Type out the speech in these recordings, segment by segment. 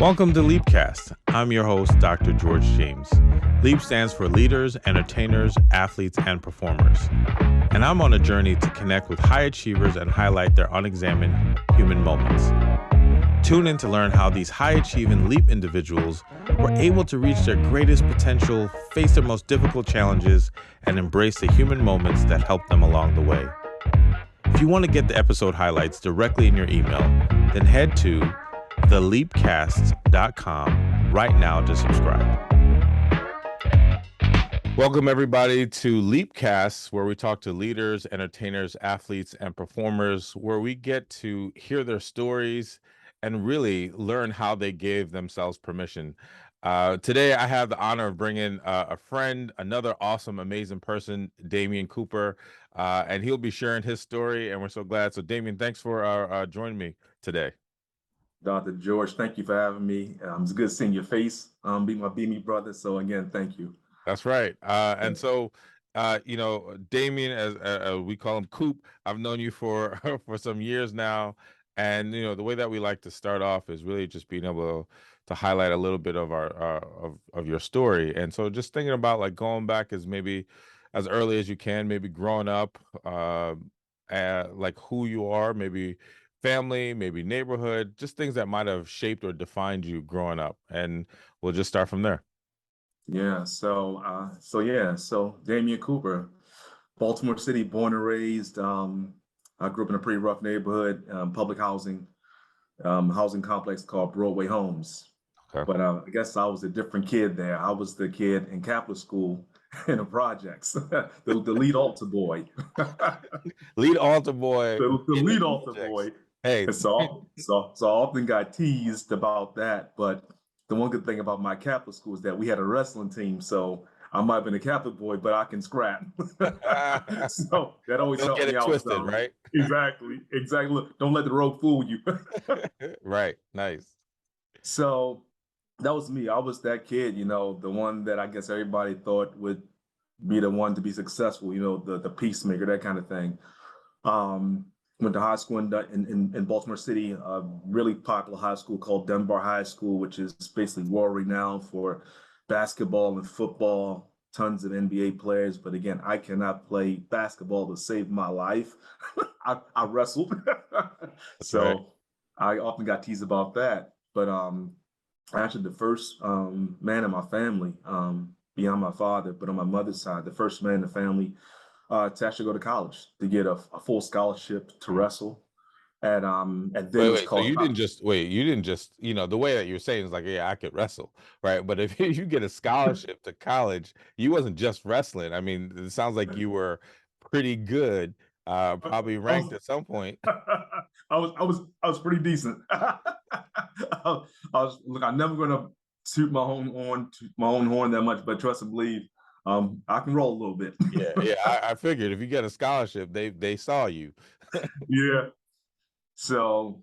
Welcome to LEAPCAST. I'm your host, Dr. George James. LEAP stands for Leaders, Entertainers, Athletes, and Performers. And I'm on a journey to connect with high achievers and highlight their unexamined human moments. Tune in to learn how these high-achieving LEAP individuals were able to reach their greatest potential, face their most difficult challenges, and embrace the human moments that helped them along the way. If you want to get the episode highlights directly in your email, then head to theleapcast.com right now to subscribe. Welcome everybody to LEAPCAST, where we talk to leaders, entertainers, athletes, and performers, where we get to hear their stories and really learn how they gave themselves permission. Today, I have the honor of bringing a friend, another awesome, amazing person, Damion Cooper, and he'll be sharing his story, and we're so glad. So, Damion, thanks for joining me today. Dr. George, thank you for having me. It's good seeing your face. Be my brother. So again, thank you. That's right. And so, Damion, as we call him, Coop, I've known you for for some years now. And, the way that we like to start off is really just being able to highlight a little bit of of your story. And so just thinking about like going back as maybe as early as you can, maybe growing up, like who you are, maybe family, maybe neighborhood, just things that might have shaped or defined you growing up. And we'll just start from there. Yeah. So Damion Cooper, Baltimore City, born and raised. I grew up in a pretty rough neighborhood, public housing complex called Broadway Homes. Okay. But I guess I was a different kid there. I was the kid in Catholic school in the projects, the lead altar boy. Lead altar boy. The lead altar boy. Hey. So I often got teased about that. But the one good thing about my Catholic school is that we had a wrestling team. So I might have been a Catholic boy, but I can scrap. So that always helped me out. Twisted, right? Exactly. Look, don't let the rope fool you. Right. Nice. So that was me. I was that kid, the one that I guess everybody thought would be the one to be successful, the peacemaker, that kind of thing. Went to high school in Baltimore City, a really popular high school called Dunbar High School, which is basically world renowned for basketball and football, tons of NBA players. But again, I cannot play basketball to save my life. I wrestled. So right. I often got teased about that. But actually the first man in my family, beyond my father, but on my mother's side, the first man in the family to actually go to college, to get a full scholarship to wrestle. And then wait, so you didn't just the way that you're saying is like, yeah, I could wrestle, right? But if you get a scholarship to college, you wasn't just wrestling. I mean, it sounds like you were pretty good, probably ranked at some point. I was pretty decent. Look, I'm never gonna toot my own horn that much, but trust and believe, I can roll a little bit. Yeah. I figured if you get a scholarship, they saw you. Yeah. So,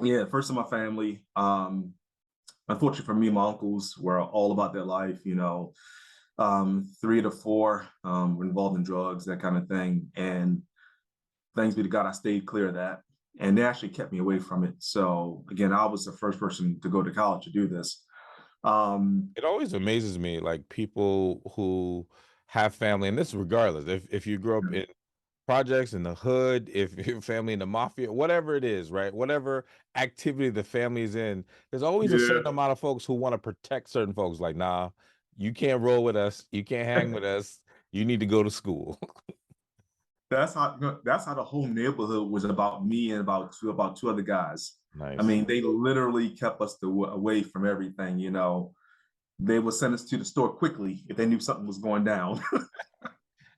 yeah, first in my family. Unfortunately for me, my uncles were all about their life. 3 to 4 were involved in drugs, that kind of thing. And thanks be to God, I stayed clear of that. And they actually kept me away from it. So again, I was the first person to go to college to do this. It always amazes me, like people who have family, and this is regardless if you grew up in projects in the hood, if your family in the mafia, whatever it is, right? Whatever activity the family's in, there's always a certain amount of folks who want to protect certain folks. Like, nah, you can't roll with us, you can't hang with us, you need to go to school. That's how the whole neighborhood was about me and about two other guys. Nice. I mean, they literally kept us away from everything. They would send us to the store quickly if they knew something was going down.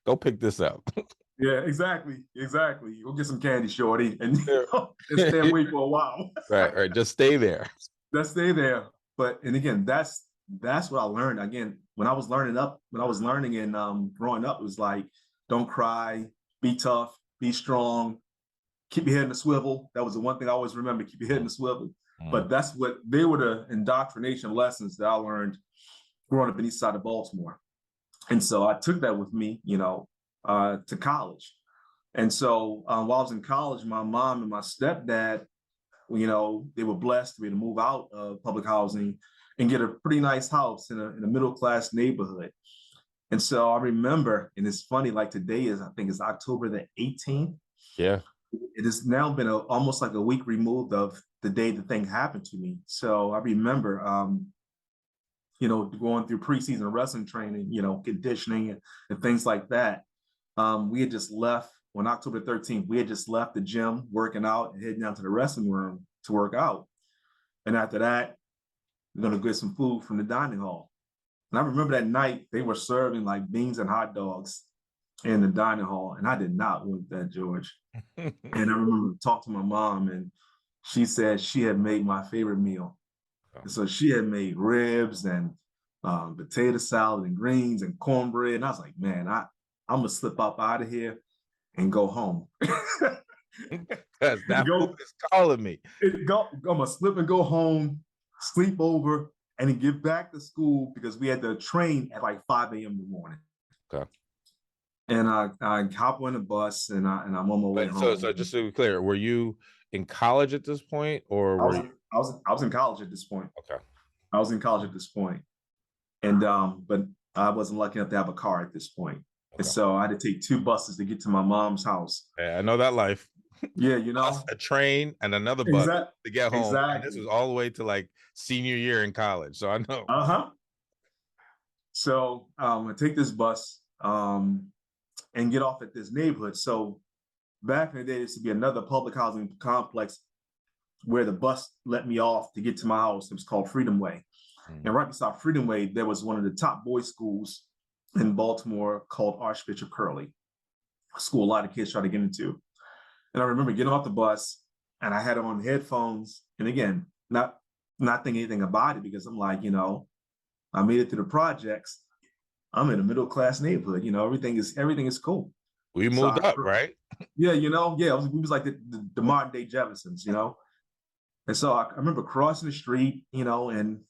Go pick this up. Yeah, exactly. Go get some candy, shorty, and stay away for a while. Right. Just stay there. Just stay there. And again, that's what I learned. Again, when I was learning and growing up, it was like, don't cry, be tough, be strong, keep your head in the swivel. That was the one thing I always remember: keep your head in the swivel. But that's what they were, the indoctrination lessons that I learned growing up in the east side of Baltimore. And so I took that with me, to college. And so while I was in college, my mom and my stepdad you know, they were blessed to be able to move out of public housing and get a pretty nice house in a middle-class neighborhood. And so I remember, and it's funny, like today is, I think it's October the 18th. Yeah. It has now been almost like a week removed of the day the thing happened to me. So I remember, you know, going through preseason wrestling training, you know, conditioning and things like that. We had just left on October 13th. We had just left the gym, working out, and heading down to the wrestling room to work out. And after that, we're gonna get some food from the dining hall. And I remember that night they were serving like beans and hot dogs in the dining hall, and I did not want that, George. And I remember talking to my mom, and she said she had made my favorite meal. And so she had made ribs and potato salad and greens and cornbread. And I was like, man, I'm gonna slip up out of here and go home. Because that food is calling me. I'm gonna slip and go home, sleep over, and then get back to school because we had to train at like 5 a.m. in the morning. Okay. And I hop on the bus and I'm on my way home. So just to be clear, were you in college at this point, or were you? I was in college at this point. Okay. I was in college at this point. And but I wasn't lucky enough to have a car at this point. Okay. And so I had to take 2 buses to get to my mom's house. Yeah, I know that life. Yeah, you know, a train and another bus to get home. Exactly. And this was all the way to like senior year in college. So I know. So I take this bus and get off at this neighborhood. So back in the day, there used to be another public housing complex where the bus let me off to get to my house. It was called Freedom Way. And right beside Freedom Way, there was one of the top boys' schools in Baltimore called Archbishop Curley, a school a lot of kids try to get into. And I remember getting off the bus and I had on headphones. And again, not thinking anything about it because I'm like, you know, I made it to the projects. I'm in a middle-class neighborhood. You know, everything is cool. We moved up, right? Yeah, you know, yeah, we was like the modern day Jeffersons, you know. And so I remember crossing the street, you know, and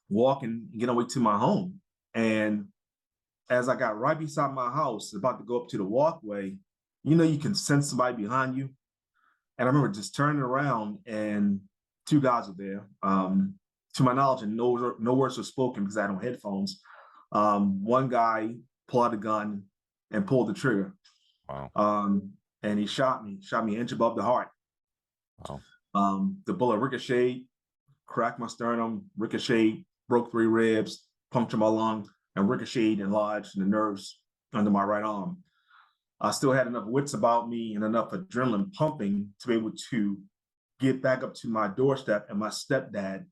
walking, getting away to my home. And as I got right beside my house, about to go up to the walkway, you know, you can sense somebody behind you. And I remember just turning around and 2 guys were there. To my knowledge, and no words were spoken because I had on headphones. One guy pulled out a gun and pulled the trigger. Wow. And he shot me an inch above the heart. Wow. The bullet ricocheted, cracked my sternum, ricocheted, broke 3 ribs, punctured my lung, and ricocheted and lodged in the nerves under my right arm. I still had enough wits about me and enough adrenaline pumping to be able to get back up to my doorstep, and my stepdad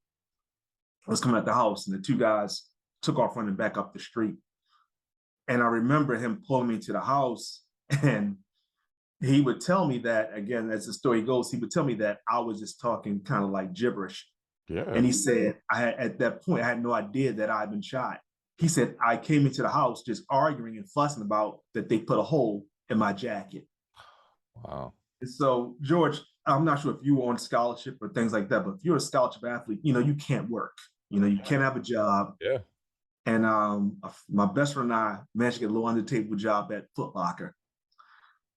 was coming out the house, and the 2 guys took off running back up the street. And I remember him pulling me to the house, and he would tell me that, again, as the story goes, he would tell me that I was just talking kind of like gibberish. Yeah. And he said, at that point, I had no idea that I had been shot. He said, I came into the house just arguing and fussing about that they put a hole in my jacket. Wow. And so, George, I'm not sure if you were on scholarship or things like that, but if you're a scholarship athlete, you know, you can't work. You know, you can't have a job. Yeah. And my best friend and I managed to get a little under-the-table job at Foot Locker.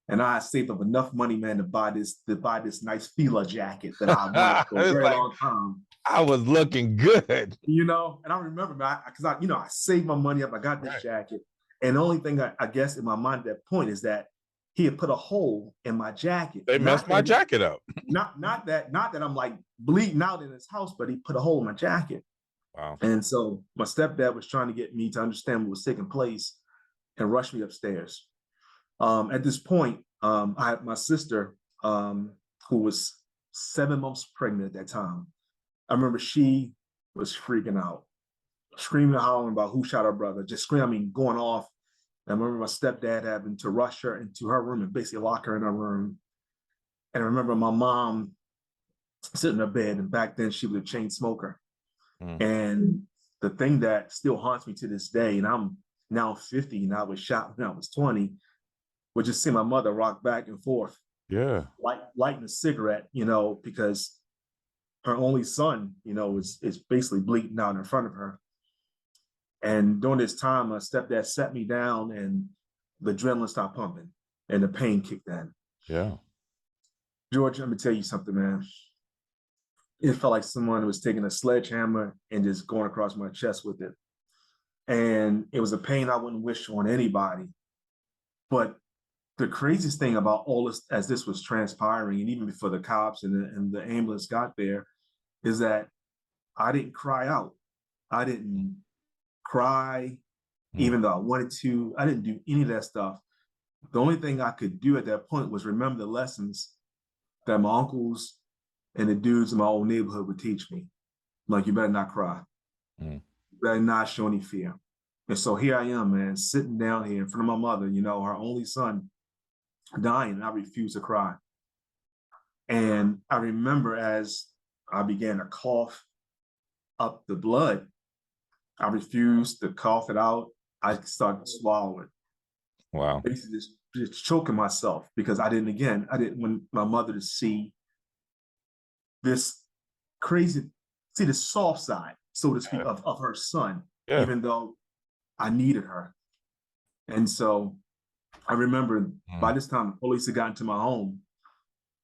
And I saved up enough money, man, to buy this nice Fila jacket that I wanted for a very long time. I was looking good. You know, and I remember, because I saved my money up. I got this jacket. And the only thing I guess in my mind at that point is that he had put a hole in my jacket. They messed my jacket up. Not that I'm like bleeding out in his house, but he put a hole in my jacket. Wow. And so my stepdad was trying to get me to understand what was taking place and rush me upstairs. At this point, I had my sister, who was 7 months pregnant at that time. I remember she was freaking out, screaming and hollering about who shot her brother, just screaming, going off. And I remember my stepdad having to rush her into her room and basically lock her in her room. And I remember my mom sitting in her bed, and back then she was a chain smoker. And the thing that still haunts me to this day, and I'm now 50 and I was shot when I was 20, was just seeing my mother rock back and forth. Yeah. Lighting a cigarette, you know, because her only son, you know, is basically bleeding out in front of her. And during this time, my stepdad sat me down and the adrenaline stopped pumping and the pain kicked in. Yeah. George, let me tell you something, man. it felt like someone was taking a sledgehammer and just going across my chest with it. And it was a pain I wouldn't wish on anybody. But the craziest thing about all this, as this was transpiring, and even before the cops and the ambulance got there, is that I didn't cry out. I didn't cry, even though I wanted to. I didn't do any of that stuff. The only thing I could do at that point was remember the lessons that my uncles and the dudes in my old neighborhood would teach me. Like, you better not cry. You better not show any fear. And so here I am, man, sitting down here in front of my mother, you know, her only son dying, and I refuse to cry. And I remember as I began to cough up the blood, I refused to cough it out. I started to swallow it. Wow. Basically just choking myself because I didn't want my mother to see this crazy, see the soft side, so to speak, of her son, even though I needed her. And so I remember by this time, the police had gotten to my home,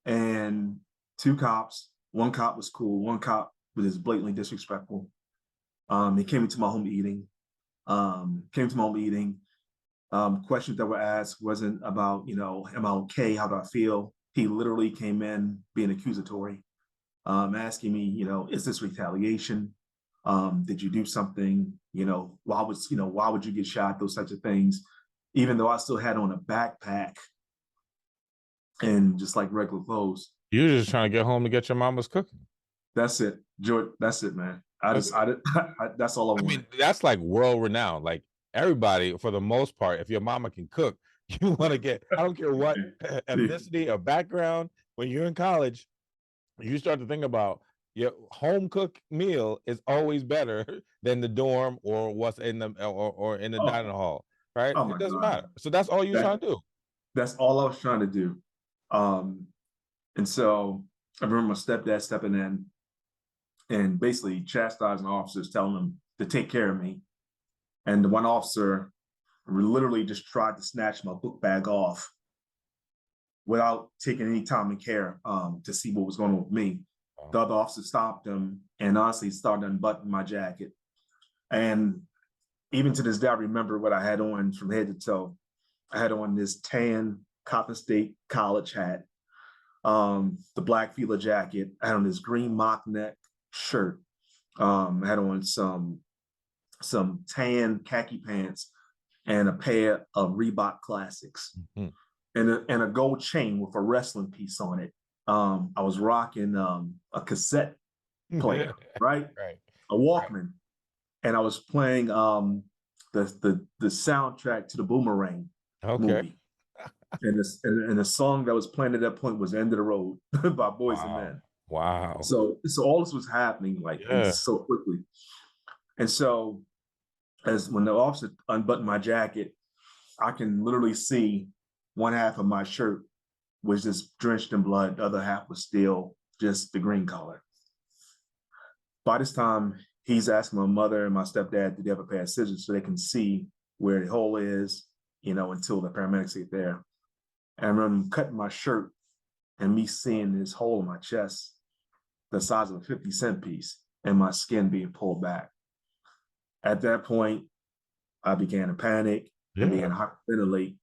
and two cops, one cop was cool, one cop was just blatantly disrespectful. He came into my home eating, questions that were asked wasn't about, you know, am I okay? How do I feel? He literally came in being accusatory, asking me, you know, is this retaliation? Did you do something? You know, why would you get shot? Those types of things. Even though I still had on a backpack and just like regular clothes. You were just trying to get home to get your mama's cooking. That's it, George. That's it, man. That's all I want. I mean, that's like world renowned. Like, everybody, for the most part, if your mama can cook, you want to get, I don't care what ethnicity or background, when you're in college, you start to think about your home cooked meal is always better than the dorm or what's in the or in the dining hall, right? Oh my It doesn't God. matter. So that's all you're trying to do. That's all I was trying to do. And so I remember my stepdad stepping in and basically chastising officers, telling them to take care of me. And the one officer literally just tried to snatch my book bag off without taking any time and care to see what was going on with me. The other officer stopped him and honestly started unbuttoning my jacket. And even to this day, I remember what I had on from head to toe. I had on this tan Coppin State college hat, the black Fila jacket. I had on this green mock neck shirt. I had on some tan khaki pants and a pair of Reebok Classics, and a gold chain with a wrestling piece on it. I was rocking a cassette player, right? A Walkman, and I was playing the soundtrack to the Boomerang movie. And the song that was playing at that point was "End of the Road" by Boys and Men. Wow. So all this was happening like so quickly. And so when the officer unbuttoned my jacket, I can literally see one half of my shirt was just drenched in blood. The other half was still just the green color. By this time, he's asking my mother and my stepdad, did they have a pair of scissors so they can see where the hole is, you know, until the paramedics get there. And I remember cutting my shirt and me seeing this hole in my chest, the size of a 50-cent piece, and my skin being pulled back. At that point, I began to panic and began to hyperventilate.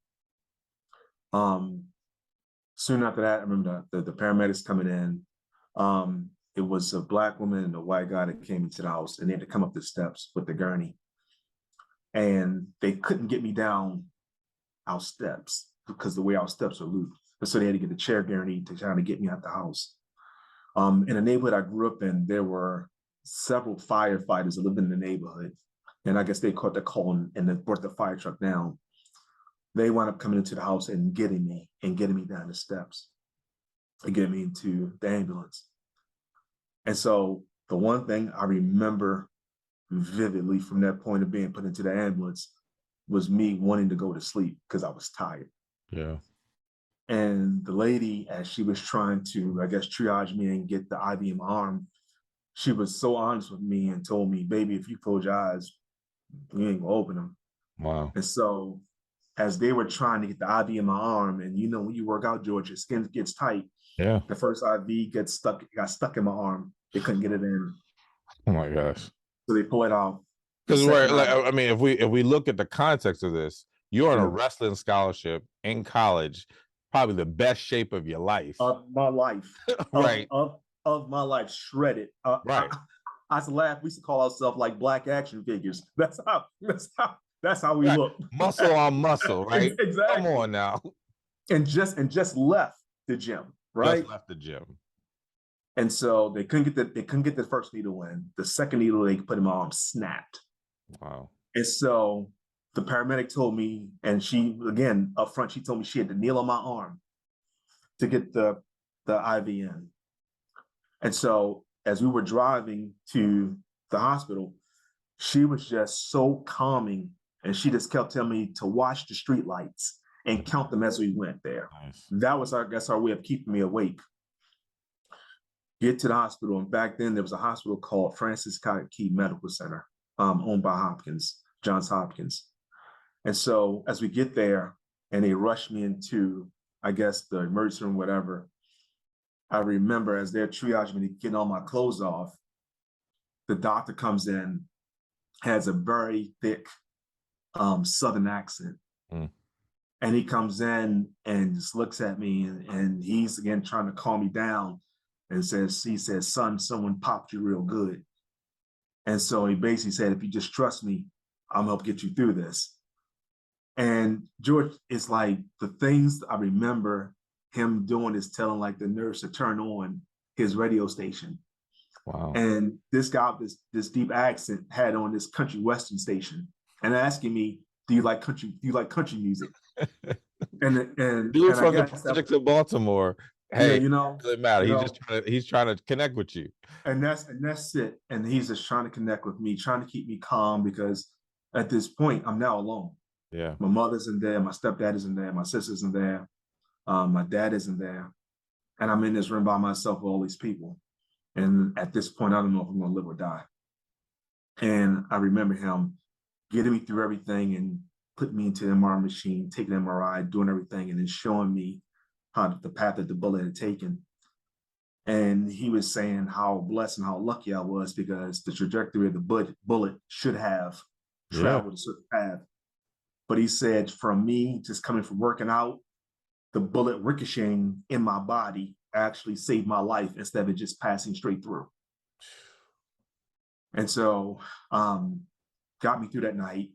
Soon after that, I remember the paramedics coming in. It was a black woman and a white guy that came into the house, and they had to come up the steps with the gurney. And they couldn't get me down our steps because the way our steps are looped. So they had to get the chair gurney to try to get me out the house. In the neighborhood I grew up in, there were several firefighters that lived in the neighborhood. And I guess they caught the call and they brought the fire truck down. They wound up coming into the house and getting me down the steps and getting me into the ambulance. And so the one thing I remember vividly from that point of being put into the ambulance was me wanting to go to sleep because I was tired. Yeah. And the lady, as she was trying to, I guess, triage me and get the IV in my arm, she was so honest with me and told me, baby, if you close your eyes, you ain't gonna open them. Wow. And so as they were trying to get the IV in my arm, and you know, when you work out, George, your skin gets tight. Yeah. The first IV got stuck in my arm. They couldn't get it in. Oh my gosh. So they pull it off. The Because we're second like, night, I mean, if we look at the context of this, you're on a yeah, wrestling scholarship in college, probably the best shape of your life. of my life, Right. of my life, shredded. Right. I used to laugh. We used to call ourselves like black action figures. That's how we Right. look. Muscle on muscle, right? Come Exactly. on now. And just left the gym, Just right? left the gym. And so they couldn't get the first needle in. The second needle they put in my arm snapped. Wow. And so the paramedic told me, and she again up front, she told me she had to kneel on my arm to get the IV in. And so as we were driving to the hospital, she was just so calming, and she just kept telling me to watch the street lights and count them as we went there. Nice. That was, I guess, our way of keeping me awake. Get to the hospital, and back then there was a hospital called Francis Scott Key Medical Center, owned by Johns Hopkins. And so as we get there, and they rush me into, I guess, the emergency room, whatever, I remember as they're triaging me, getting all my clothes off, the doctor comes in, has a very thick Southern accent. Mm. And he comes in and just looks at me, and he's again trying to calm me down, and he says, son, someone popped you real good. And so he basically said, if you just trust me, I'm gonna help get you through this. And George, it's like the things I remember him doing is telling like the nurse to turn on his radio station. Wow. And this guy, this deep accent, had on this country western station, and asking me, "Do you like country? Do you like country music?" Dude I from the guess that, project of Baltimore. yeah, Hey, it doesn't matter. He's trying to connect with you. and that's it. And he's just trying to connect with me, trying to keep me calm, because at this point I'm now alone. Yeah. My mother isn't there, my stepdad isn't there, my sister isn't there, my dad isn't there, and I'm in this room by myself with all these people. And at this point, I don't know if I'm gonna live or die. And I remember him getting me through everything and putting me into the MRI machine, taking MRI, doing everything, and then showing me how the path that the bullet had taken. And he was saying how blessed and how lucky I was, because the trajectory of the bullet should have Yeah. traveled a certain path. But he said, from me just coming from working out, the bullet ricocheting in my body actually saved my life instead of it just passing straight through. And so got me through that night,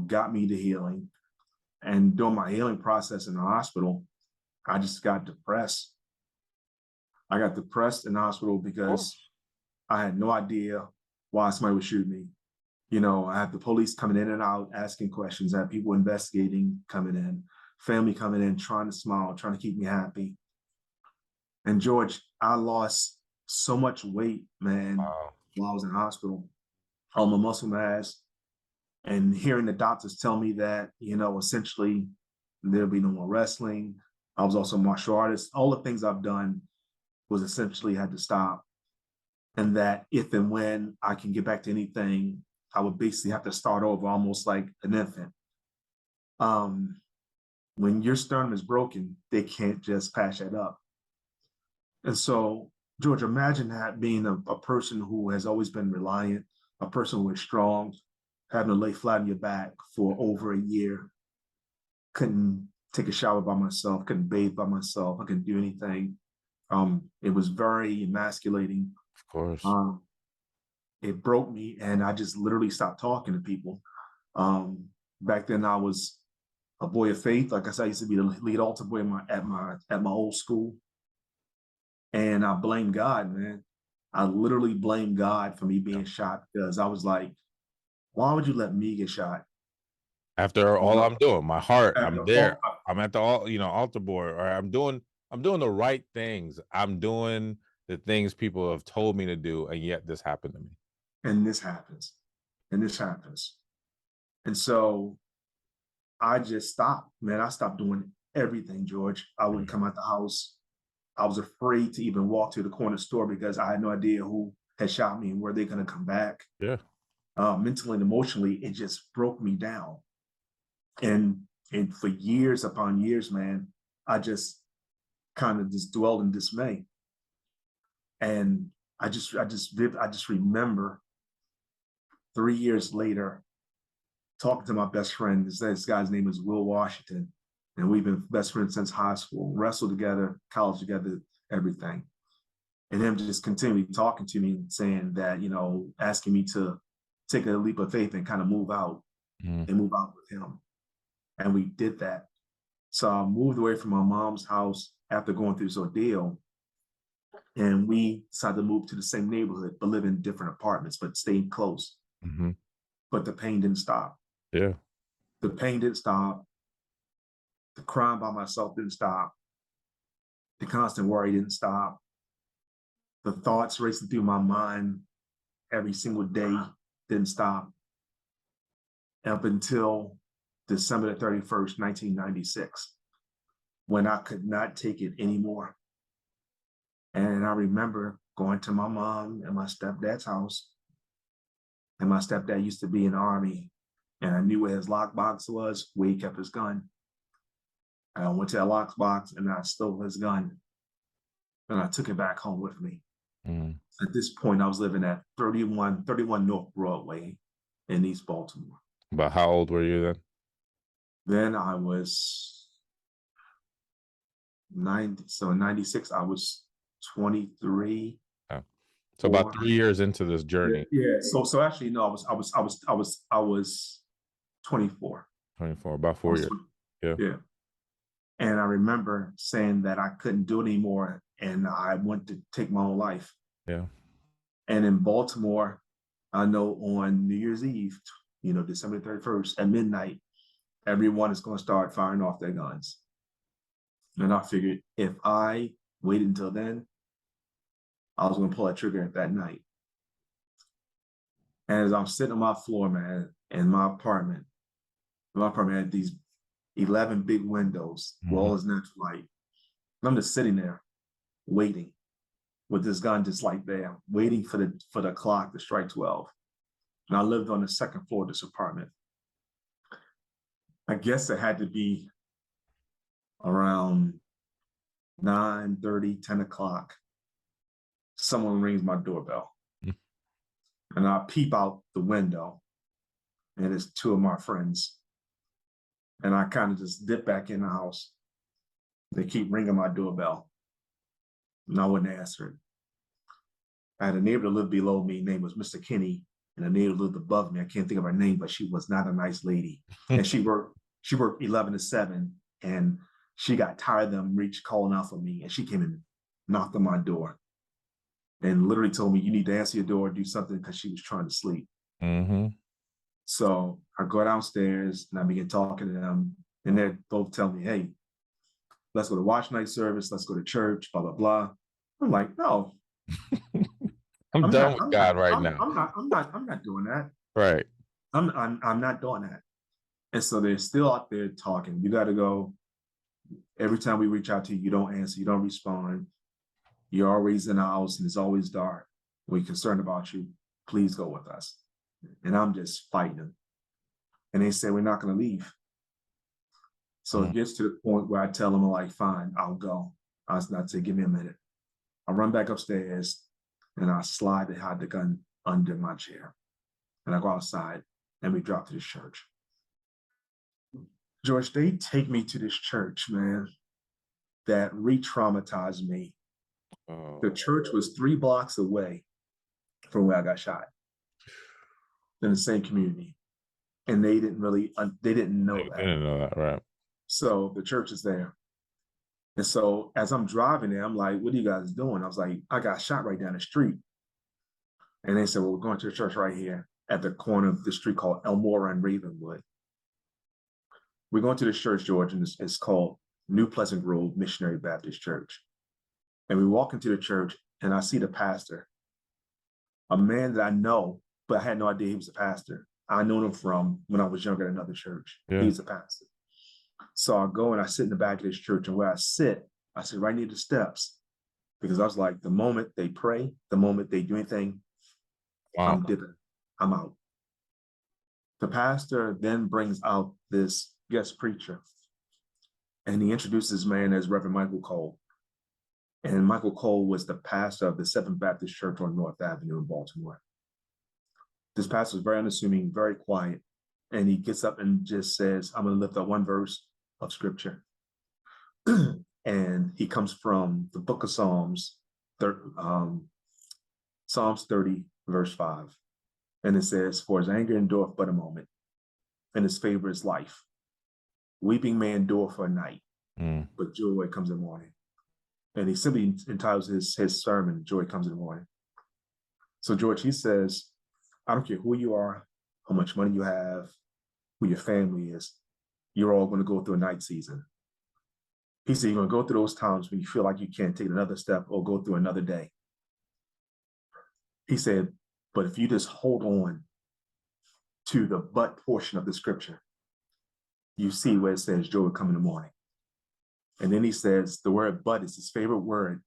got me to healing. And during my healing process in the hospital, I just got depressed. I got depressed in the hospital because I had no idea why somebody would shoot me. I had the police coming in and out, asking questions. I had people investigating coming in, family coming in, trying to smile, trying to keep me happy. And George, I lost so much weight, man, Wow. while I was in the hospital, all my muscle mass, and hearing the doctors tell me that, essentially there'll be no more wrestling. I was also a martial artist. All the things I've done was essentially had to stop. And that if and when I can get back to anything, I would basically have to start over almost like an infant. When your sternum is broken, they can't just patch that up. And so, George, imagine that being a person who has always been reliant, a person who is strong, having to lay flat on your back for over a year, couldn't take a shower by myself, couldn't bathe by myself, I couldn't do anything. It was very emasculating. Of course. It broke me, and I just literally stopped talking to people. Back then, I was a boy of faith. Like I said, I used to be the lead altar boy at my old school, and I blame God, man. I literally blame God for me being shot, because I was like, why would you let me get shot? After all I'm doing, my heart, I'm After there. all, I'm at the altar board, or I'm doing the right things. I'm doing the things people have told me to do, and yet this happened to me. and this happens, and this happens. And so I just stopped, man. I stopped doing everything, George. I wouldn't come out the house. I was afraid to even walk to the corner store, because I had no idea who had shot me and were they going to come back. Yeah. Mentally and emotionally, it just broke me down. And for years upon years, man, I just kind of just dwelled in dismay. And I just remember 3 years later talking to my best friend. This guy's name is Will Washington, and we've been best friends since high school, wrestled together, college together, everything. And him just continually talking to me and saying that, asking me to take a leap of faith and kind of move out Mm. and move out with him. And we did that. So I moved away from my mom's house after going through this ordeal. And we decided to move to the same neighborhood, but live in different apartments, but staying close. Mm-hmm. But the pain didn't stop. Yeah. The pain didn't stop. The crying by myself didn't stop. The constant worry didn't stop. The thoughts racing through my mind every single day didn't stop. Up until December the 31st, 1996, when I could not take it anymore. And I remember going to my mom and my stepdad's house. And my stepdad used to be in the Army. And I knew where his lockbox was, where he kept his gun. And I went to that lockbox and I stole his gun. And I took it back home with me. Mm. At this point, I was living at 31 North Broadway in East Baltimore. But how old were you then? Then I was 90. So in 96, I was 23. Yeah. So about 3 years into this journey. Yeah. So actually, no, I was 24. 24, about 4 years. Yeah. And I remember saying that I couldn't do it anymore and I wanted to take my own life. Yeah. And in Baltimore, I know on New Year's Eve, December 31st at midnight, everyone is going to start firing off their guns. And I figured if I waited until then, I was going to pull that trigger that night. And as I'm sitting on my floor, man, in my apartment had these 11 big windows, with all this natural light. And I'm just sitting there waiting with this gun just like there, waiting for the clock to strike 12. And I lived on the second floor of this apartment. I guess it had to be around 9:30, 10 o'clock. Someone rings my doorbell. And I peep out the window, and it's two of my friends. And I kind of just dip back in the house. They keep ringing my doorbell, and I wouldn't answer it. I had a neighbor that lived below me. Name was Mr. Kinney, and a neighbor lived above me. I can't think of her name, but she was not a nice lady. And she worked 11 to 7, and she got tired of them calling out for me, and she came and knocked on my door and literally told me, you need to answer your door, do something, because she was trying to sleep. Mm-hmm. So I go downstairs and I begin talking to them, and they're both telling me, hey, let's go to watch night service, let's go to church, blah, blah, blah. I'm like, no. I'm done with God right now. I'm not doing that. Right. I'm not doing that. And so they're still out there talking. You got to go. Every time we reach out to you, you don't answer, you don't respond. You're always in the house and it's always dark. We're concerned about you. Please go with us. And I'm just fighting them. And they say, we're not going to leave. So it gets to the point where I tell them, like, fine, I'll go. I say, give me a minute. I run back upstairs and I slide and hide the gun under my chair. And I go outside and we drop to this church. George, they take me to this church, man, that re-traumatized me. Oh. The church was 3 blocks away from where I got shot in the same community. And they didn't know that. They didn't know that, right? So the church is there. And so as I'm driving there, I'm like, what are you guys doing? I was like, I got shot right down the street. And they said, well, we're going to the church right here at the corner of the street called Elmora and Ravenwood. We're going to this church, George, and it's called New Pleasant Grove Missionary Baptist Church. And we walk into the church and I see the pastor, a man that I know, but I had no idea he was a pastor. I known him from when I was younger at another church. Yeah. He's a pastor. So I go and I sit in the back of this church, and where I sit right near the steps, because I was like, the moment they pray, the moment they do anything, wow, I'm dipping, I'm out. The pastor then brings out this guest preacher, and he introduces this man as Reverend Michael Cole. And Michael Cole was the pastor of the Seventh Baptist Church on North Avenue in Baltimore. This pastor was very unassuming, very quiet. And he gets up and just says, I'm going to lift up one verse of scripture. And he comes from the book of Psalms, Psalms 30, verse 5. And it says, for his anger endureth but a moment, and his favor is life. Weeping may endure for a night, but joy comes in the morning. And he simply entitles his sermon, Joy Comes in the Morning. So George, he says, I don't care who you are, how much money you have, who your family is, you're all going to go through a night season. He said, you're going to go through those times when you feel like you can't take another step or go through another day. He said, but if you just hold on to the but portion of the scripture, you see where it says joy will come in the morning. And then he says the word but is his favorite word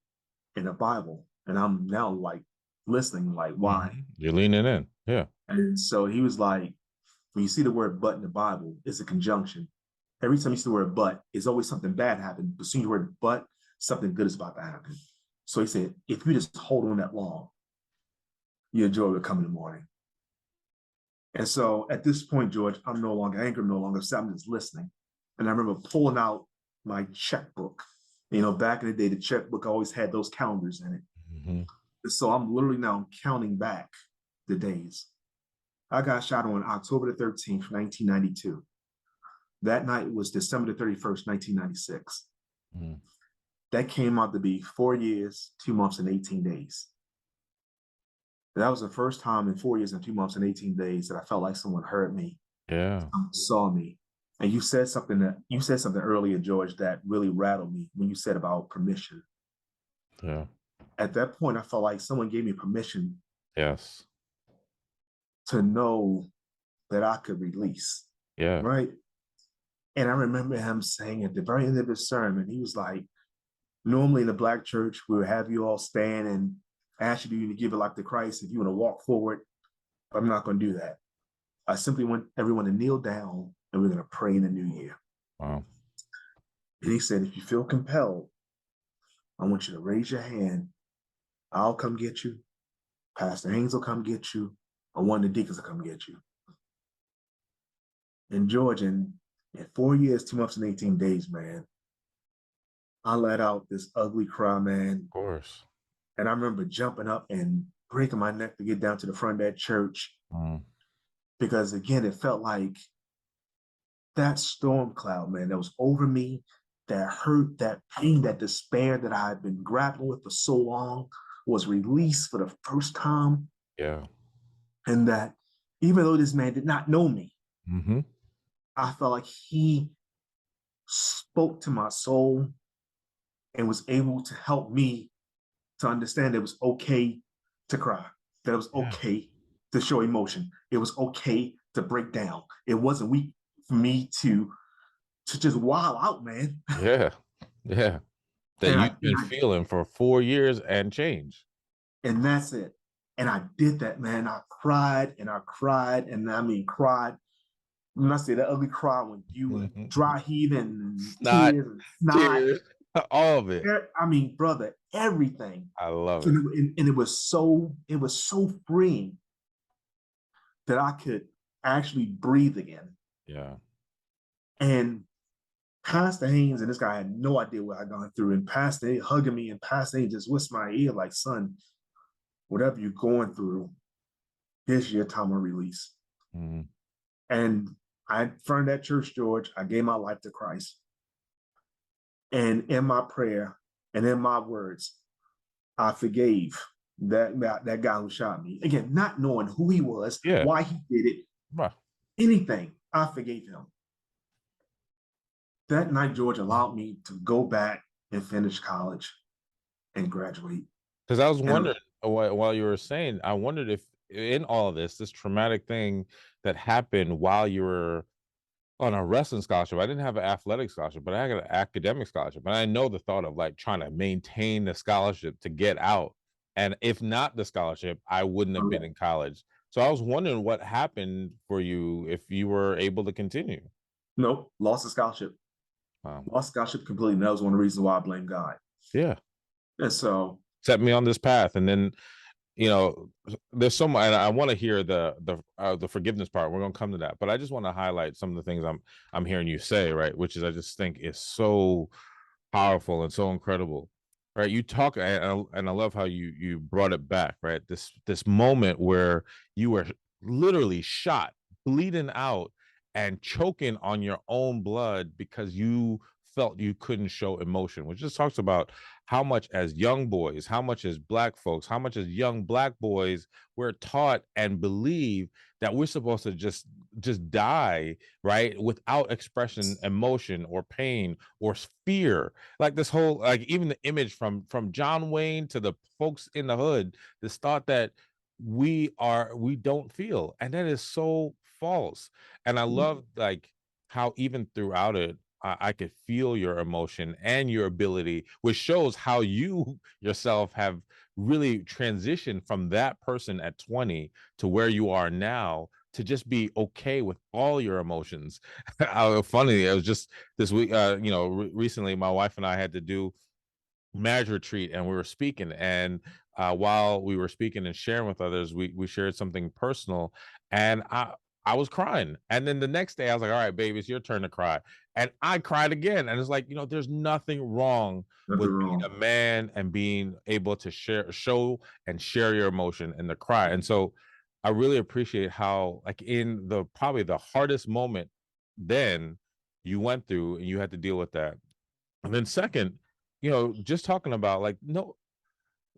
in the Bible. And I'm now like listening, like, why? You're leaning in. Yeah. And so he was like, when you see the word but in the Bible, it's a conjunction. Every time you see the word but, it's always something bad happened. But soon you word but, something good is about to happen. So he said, if you just hold on that long, your joy will come in the morning. And so at this point, George, I'm no longer angry, I'm no longer sad, I'm just listening. And I remember pulling out my checkbook. You know, back in the day, the checkbook always had those calendars in it. So I'm literally now counting back the days. I got shot on October the 13th, 1992. That night was December the 31st, 1996. That came out to be 4 years, 2 months, and 18 days. That was the first time in 4 years and 2 months and 18 days that I felt like someone heard me, saw me. And you said something earlier, George, that really rattled me when you said about permission. Yeah. At that point, I felt like someone gave me permission. Yes. To know that I could release. Yeah. Right. And I remember him saying at the very end of his sermon, he was like, normally in the Black church, we would have you all stand and ask you to give your life to Christ if you want to walk forward. But I'm not going to do that. I simply want everyone to kneel down and we're going to pray in the new year. Wow. And he said, if you feel compelled, I want you to raise your hand. I'll come get you. Pastor Haynes will come get you. Or one of the deacons will come get you. And George, in 4 years, 2 months, and 18 days, man, I let out this ugly cry, man. Of course. And I remember jumping up and breaking my neck to get down to the front of that church. Because again, it felt like that storm cloud, man, that was over me, that hurt, that pain, that despair that I had been grappling with for so long was released for the first time. Yeah. And that even though this man did not know me, I felt like he spoke to my soul and was able to help me to understand it was okay to cry, that it was okay to show emotion. It was okay to break down. It wasn't weak for me to just wild out, man. Yeah. Yeah. That you've been feeling for 4 years and change. And that's it. And I did that, man. I cried and I cried. And I mean, cried. When I say that ugly cry, when you dry heaving, tears, and snot, all of it. I mean, brother, everything. I love it. And it was so freeing that I could actually breathe again. Yeah. And Pastor Haynes and this guy had no idea what I'd gone through. And Pastor Haynes hugging me, and Pastor Haynes just whispered in my ear, like, son, whatever you're going through, here's your time of release. And I affirmed that church, George. I gave my life to Christ. And in my prayer and in my words, I forgave that guy who shot me. Again, not knowing who he was, why he did it, anything, I forgave him. That night, George allowed me to go back and finish college and graduate. Because I was wondering, while you were saying, I wondered if in all of this traumatic thing that happened while you were on a wrestling scholarship, I didn't have an athletic scholarship, but I had an academic scholarship. And I know the thought of like trying to maintain the scholarship to get out. And if not the scholarship, I wouldn't have been in college. So I was wondering what happened for you if you were able to continue. Nope, lost the scholarship. Wow. Lost scholarship completely. And that was one of the reasons why I blame God. Yeah. And so, set me on this path. And then, there's so much, and I want to hear the forgiveness part. We're going to come to that, but I just want to highlight some of the things I'm hearing you say, right, which is I just think is so powerful and so incredible, right? You talk, and I love how you brought it back, right? This moment where you were literally shot, bleeding out, and choking on your own blood because you felt you couldn't show emotion, which just talks about how much as young boys, how much as Black folks, how much as young Black boys, we're taught and believe that we're supposed to just die, right, without expression, emotion, or pain, or fear. Like this whole, like, even the image from John Wayne to the folks in the hood, this thought that we don't feel, and that is so false. And I love, like, how even throughout it, I could feel your emotion and your ability, which shows how you yourself have really transitioned from that person at 20 to where you are now, to just be okay with all your emotions. Funny, it was just this week, recently my wife and I had to do marriage retreat, and we were speaking, and while we were speaking and sharing with others, we shared something personal, and I was crying, and then the next day I was like, all right, baby, it's your turn to cry, and I cried again. And it's like, there's nothing wrong nothing with being a wrong. man and being able to show and share your emotion and the cry. And so I really appreciate how, like, in the probably the hardest moment then you went through, and you had to deal with that. And then second, just talking about, like, no,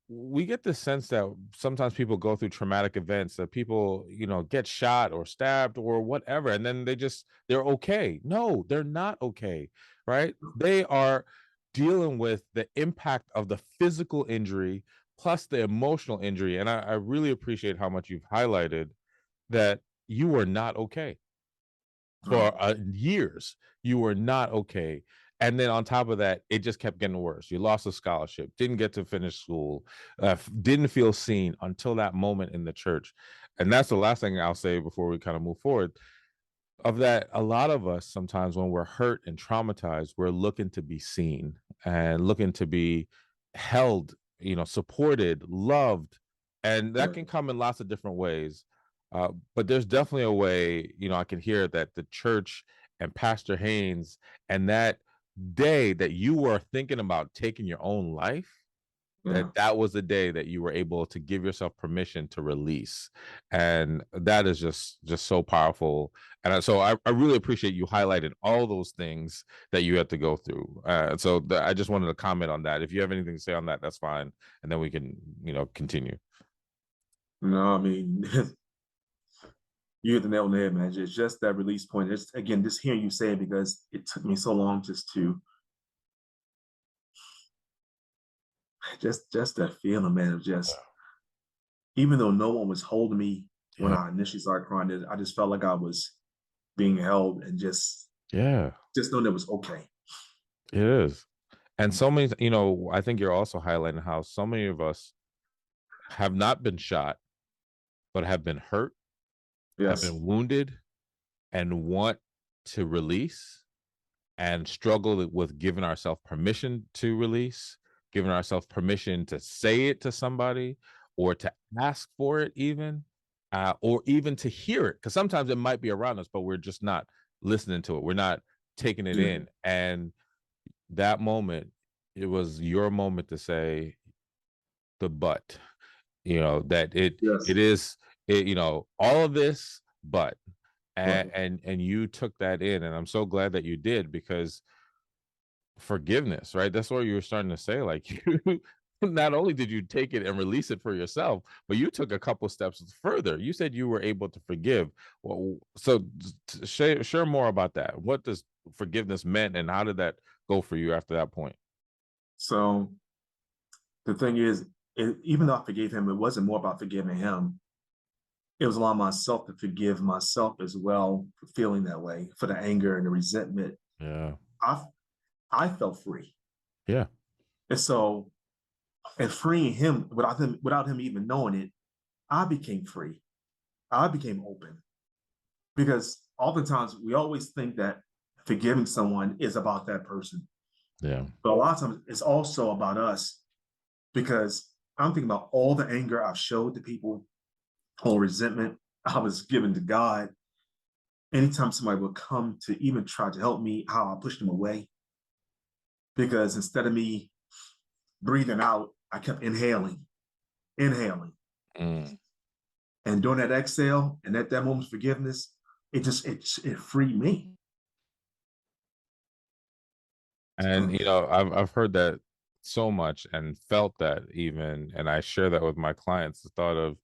we get the sense that sometimes people go through traumatic events, that people, get shot or stabbed or whatever, and then they're okay. No, they're not okay, right? They are dealing with the impact of the physical injury plus the emotional injury. And I really appreciate how much you've highlighted that you were not okay Right. for years. You were not okay. And then on top of that, it just kept getting worse. You lost a scholarship, didn't get to finish school, didn't feel seen until that moment in the church. And that's the last thing I'll say before we kind of move forward. Of that, a lot of us sometimes, when we're hurt and traumatized, we're looking to be seen and looking to be held, supported, loved. And that Yeah. can come in lots of different ways. But there's definitely a way, I can hear that the church and Pastor Haynes, and that day that you were thinking about taking your own life, Yeah. that was the day that you were able to give yourself permission to release. And that is just so powerful. And so I really appreciate you highlighting all those things that you had to go through. I just wanted to comment on that. If you have anything to say on that, that's fine, and then we can, continue. No, I mean, you hit the nail on the head, man. It's just that release point. It's, again, just hearing you say it, because it took me so long just to just that feeling, man, of just, even though no one was holding me when Yeah. I initially started crying, I just felt like I was being held, and Yeah, just knowing it was okay. it is. And so many, I think you're also highlighting how so many of us have not been shot, but have been hurt, have Yes. been wounded, and want to release, and struggle with giving ourselves permission to release, giving ourselves permission to say it to somebody, or to ask for it, even, or even to hear it. Because sometimes it might be around us, but we're just not listening to it. We're not taking it Yeah. in. And that moment, it was your moment to say the but, that it Yes. is, all of this, but, Right. and you took that in, and I'm so glad that you did, because forgiveness, right? That's what you were starting to say. Like, you not only did you take it and release it for yourself, but you took a couple steps further. You said you were able to forgive. Well, so share more about that. What does forgiveness meant, and how did that go for you after that point? So the thing is, even though I forgave him, it wasn't more about forgiving him. It was allowing myself to forgive myself as well for feeling that way, for the anger and the resentment. Yeah. I I felt free. Yeah. And so, and freeing him without him even knowing it, I became free. I became open, because oftentimes we always think that forgiving someone is about that person, Yeah. but a lot of times it's also about us because I'm thinking about all the anger I've showed to people, all resentment I was given to God. Anytime somebody would come to even try to help me, how I pushed them away. Because instead of me breathing out, I kept inhaling. Mm. And during that exhale and at that moment's forgiveness, it freed me. And So, you know, I've heard that so much and felt that even, and I share that with my clients. The thought of,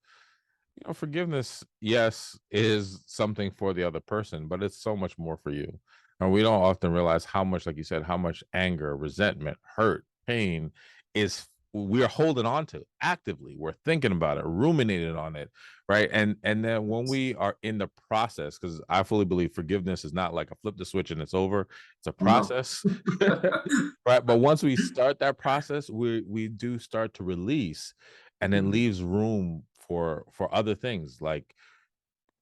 you know, forgiveness, yes, is something for the other person, but it's so much more for you. And we don't often realize how much, like you said, how much anger, resentment, hurt, pain is we're holding on to actively. We're thinking about it, ruminating on it, right? And then when we are in the process, because I fully believe forgiveness is not like a flip the switch and it's over. It's a no. process. Right. But once we start that process, we do start to release, and it leaves room for other things like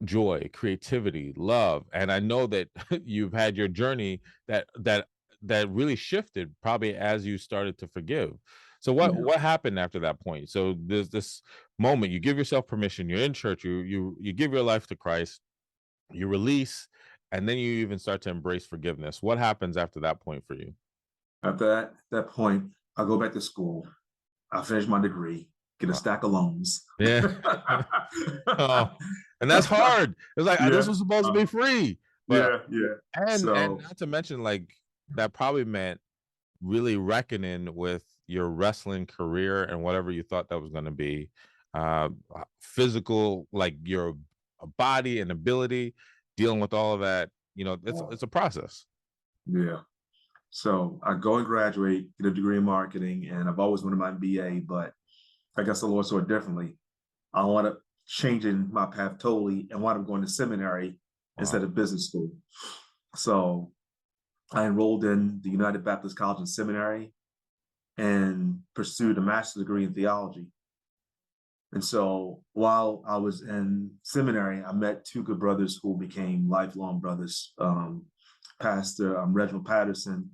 joy, creativity, love. And I know that you've had your journey that really shifted probably as you started to forgive. So Yeah. what happened after that point? So there's this moment, you give yourself permission, you're in church, you give your life to Christ, you release, and then you even start to embrace forgiveness. What happens after that point for you? After that point, I go back to school. I finish my degree, get a Wow. stack of loans. Yeah. Oh, and that's hard. It's like this Yeah. was supposed to Uh, be free, but yeah. Yeah. and So, not to mention, like, that probably meant really reckoning with your wrestling career and whatever you thought that was going to be, uh physical, like your body and ability, dealing with all of that. You know, it's a process. yeah. So I go and graduate, get a degree in marketing, and I've always wanted my MBA, but I guess the Lord saw it differently. I wound up changing my path totally and wound up going to seminary Wow. instead of business school. So I enrolled in the United Baptist College and Seminary and pursued a master's degree in theology. And so while I was in seminary, I met two good brothers who became lifelong brothers, Pastor Reginald Patterson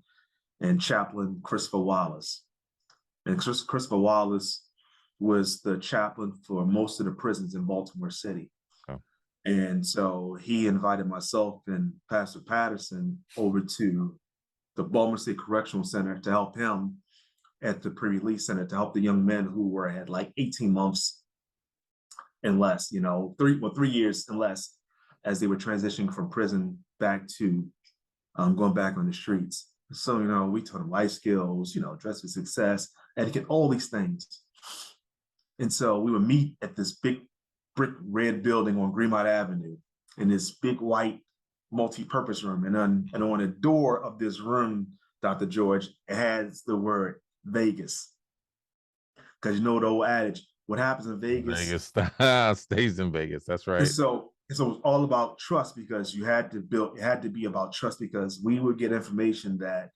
and Chaplain Christopher Wallace. And Christopher Wallace was the chaplain for most of the prisons in Baltimore City. Oh, And so he invited myself and Pastor Patterson over to the Baltimore City Correctional Center to help him at the pre-release center to help the young men who were at like 18 months and less, 3 years and less, as they were transitioning from prison back to going back on the streets. So, we taught them life skills, dress for success, etiquette, all these things. And so we would meet at this big brick red building on Greenmount Avenue in this big white multi-purpose room. And on the door of this room, Dr. George, it has the word Vegas. Because the old adage, what happens in Vegas. Vegas. Stays in Vegas. That's And right. so, and so it was all about trust because it had to be about trust because we would get information that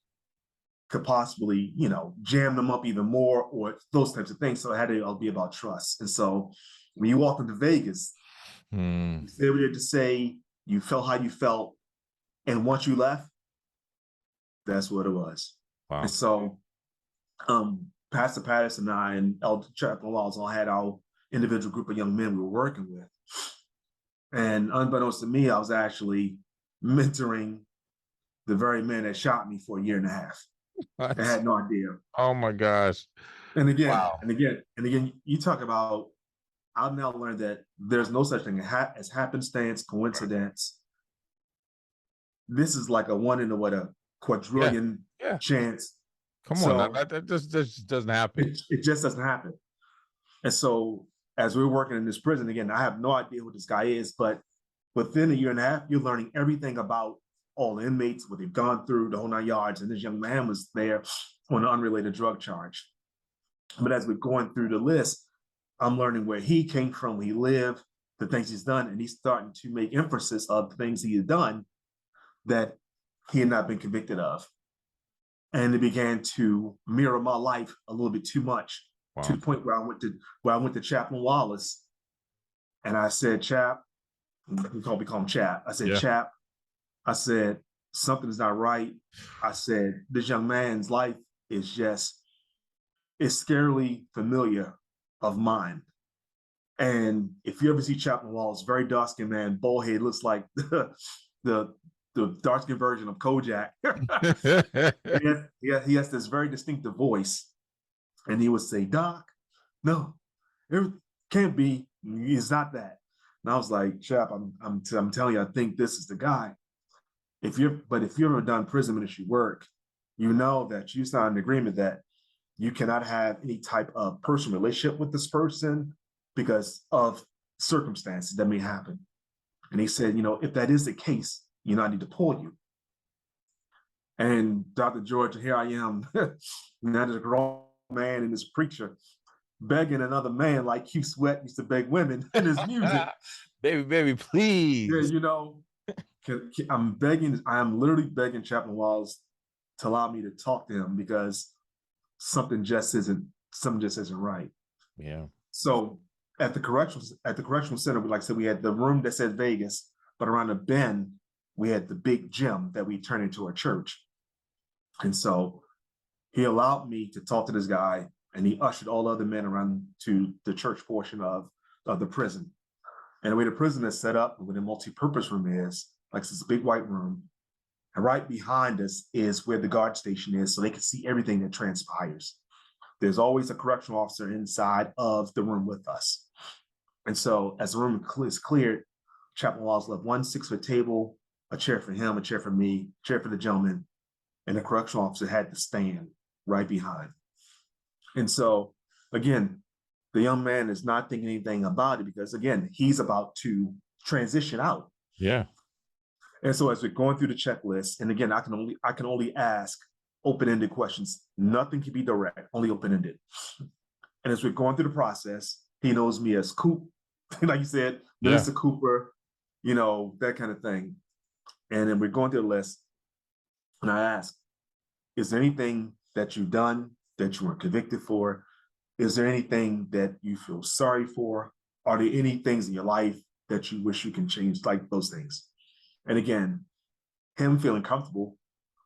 could possibly, jam them up even more or those types of things. So it had to all be about trust. And so when you walk into Vegas, Hmm. you stay over there to say you felt how you felt. And once you left, that's what it was. And Wow. so Pastor Patterson and I and Elder Chaplain Walls all had our individual group of young men we were working with. And unbeknownst to me, I was actually mentoring the very man that shot me for a year and a half. I What? had no idea. Oh my gosh. And again, Wow. and again, and again, you talk about, I've now learned that there's no such thing as happenstance, coincidence. This is like a one in a Yeah. quadrillion Yeah. chance. Come on. So That just doesn't happen. it just doesn't happen. And so as we're working in this prison, again, I have no idea who this guy is, but within a year and a half, you're learning everything about all the inmates, what they've gone through, the whole 9 yards. And this young man was there on an unrelated drug charge. But as we're going through the list, I'm learning where he came from, where he lived, the things he's done, and he's starting to make emphasis of the things he had done that he had not been convicted of. And it began to mirror my life a little bit too much, to Wow. the point where I went to Chaplain Wallace, and I said, Chap, we call him Chap. I said, Yeah. Chap, I said, something is not right. I said, this young man's life is just is scarily familiar of mine. And if you ever see Chaplain Wallace, very dark-skinned man, bald head, looks like the dark-skinned version of Kojak. He has this very distinctive voice, and he would say, "Doc, no, it can't be. It's not that." And I was like, "Chap, I'm telling you, I think this is the guy." If you've ever done prison ministry work, you know that you signed an agreement that you cannot have any type of personal relationship with this person because of circumstances that may happen. And he said, if that is the case, I need to pull you. And Dr. George, here I am, not a grown man and this preacher begging another man like Q Sweat used to beg women in his music. Baby, please. Yeah, I am literally begging Chaplain Wallace to allow me to talk to him because something just isn't right. Yeah. So at the correctional center, like I said, we had the room that said Vegas, but around the bend, we had the big gym that we turned into a church. And so he allowed me to talk to this guy, and he ushered all other men around to the church portion of the prison. And the way the prison is set up, where the multi-purpose room is, like it's a big white room, and right behind us is where the guard station is, so they can see everything that transpires. There's always a correctional officer inside of the room with us. And so as the room is cleared, Chaplain Wallace left 1 6-foot table, a chair for him, a chair for me, a chair for the gentleman, and the correctional officer had to stand right behind. And so, again, the young man is not thinking anything about it because, again, he's about to transition out. Yeah. And so as we're going through the checklist, and again, I can only ask open-ended questions. Nothing can be direct, only open-ended. And as we're going through the process, he knows me as Coop, like you said, Mr. Cooper, that kind of thing. And then we're going through the list, and I ask, is there anything that you've done that you were convicted for? Is there anything that you feel sorry for? Are there any things in your life that you wish you can change, like those things? And again, him feeling comfortable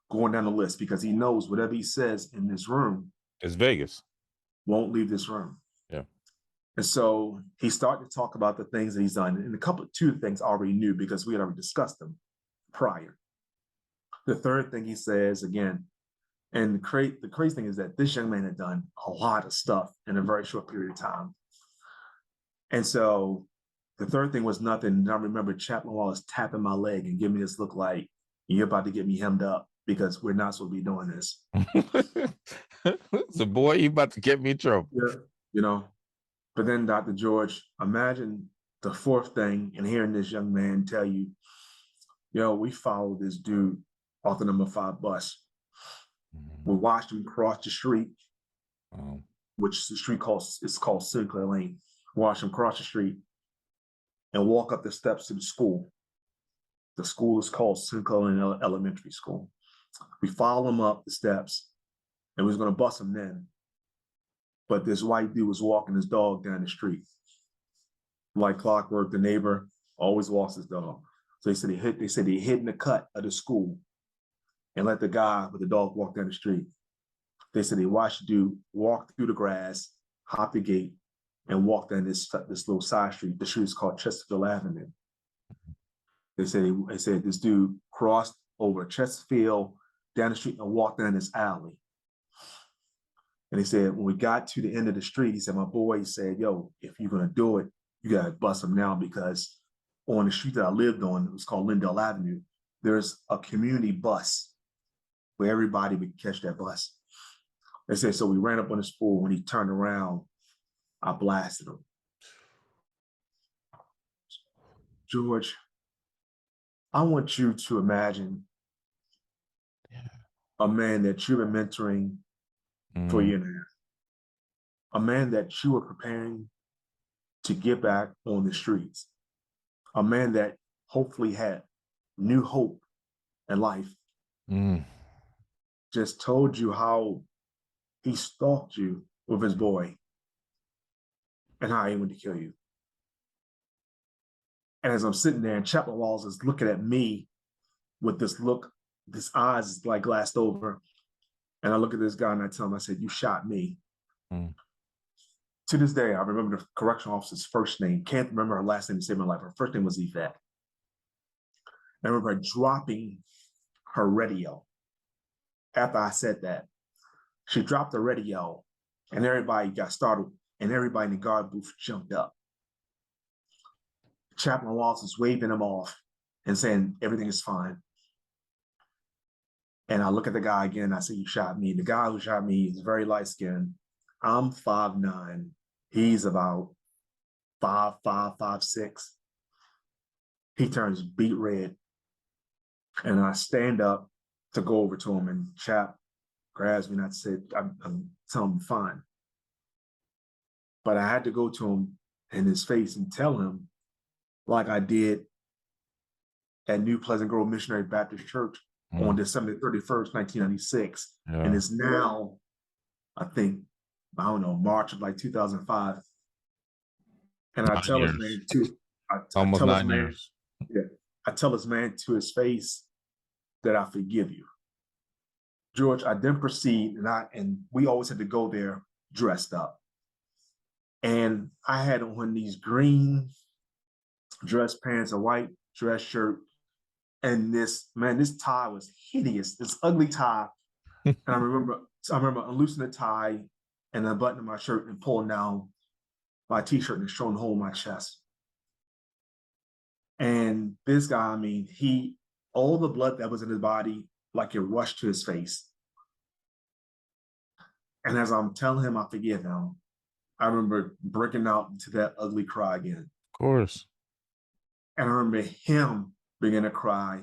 going down the list because he knows whatever he says in this room is Vegas. Won't leave this room. Yeah. And so he started to talk about the things that he's done. And two things I already knew because we had already discussed them prior. The third thing he says again, and the crazy thing is that this young man had done a lot of stuff in a very short period of time. And so the third thing was nothing. And I remember Chaplain Wallace tapping my leg and giving me this look like, you're about to get me hemmed up because we're not supposed to be doing this. So, boy, you about to get me in trouble. Yeah, But then, Dr. George, imagine the fourth thing and hearing this young man tell you, we followed this dude off the number 5 bus. We watched him cross the street, which the street is called Sinclair Lane. Watch him cross the street and walk up the steps to the school. The school is called Sinclair Lane Elementary School. We followed him up the steps, and we was going to bust him then. But this white dude was walking his dog down the street. Like clockwork, the neighbor always walks his dog. So they said he hid in the cut of the school and let the guy with the dog walk down the street. They said they watched the dude walk through the grass, hop the gate, and walk down this little side street. The street is called Chesterfield Avenue. They said this dude crossed over Chesterfield down the street and walked down this alley. And he said, when we got to the end of the street, he said, my boy said, yo, if you're going to do it, you got to bust him now because on the street that I lived on, it was called Lindell Avenue, there's a community bus where everybody would catch that bus. They said, so we ran up on his fool. When he turned around, I blasted him. George, I want you to imagine a man that you've been mentoring for a year and a half. A man that you were preparing to get back on the streets. A man that hopefully had new hope in life. Just told you how he stalked you with his boy and how he went to kill you. And as I'm sitting there and Chaplain Wallace is looking at me with this look, his eyes is like glassed over. And I look at this guy and I tell him, I said, you shot me. Mm. To this day, I remember the correctional officer's first name. Can't remember her last name to save my life. Her first name was Yvette. I remember her dropping her radio. After I said that, she dropped the radio, and everybody got startled, and everybody in the guard booth jumped up. Chaplain Wallace is waving them off and saying everything is fine. And I look at the guy again, and I say, "You shot me." The guy who shot me is very light-skinned. I'm 5'9". He's about 5'5", 5'6". He turns beet red. And I stand up to go over to him, and Chap grabs me, and I said, I'm telling him fine. But I had to go to him in his face and tell him, like I did at New Pleasant Grove Missionary Baptist Church on December 31st, 1996. Yeah. And it's now, I think, I don't know, March of like 2005. And I tell his man too. Almost 9 years. Yeah, I tell his man to his face that I forgive you. George, I then proceed, and we always had to go there dressed up. And I had on these green dress pants, a white dress shirt, and this tie was hideous, this ugly tie. And I remember unloosening the tie and unbuttoning my shirt and pulling down my t-shirt and showing the hole in my chest. And this guy, I mean, all the blood that was in his body, like it rushed to his face. And as I'm telling him I forgive him, I remember breaking out into that ugly cry again. Of course. And I remember him beginning to cry.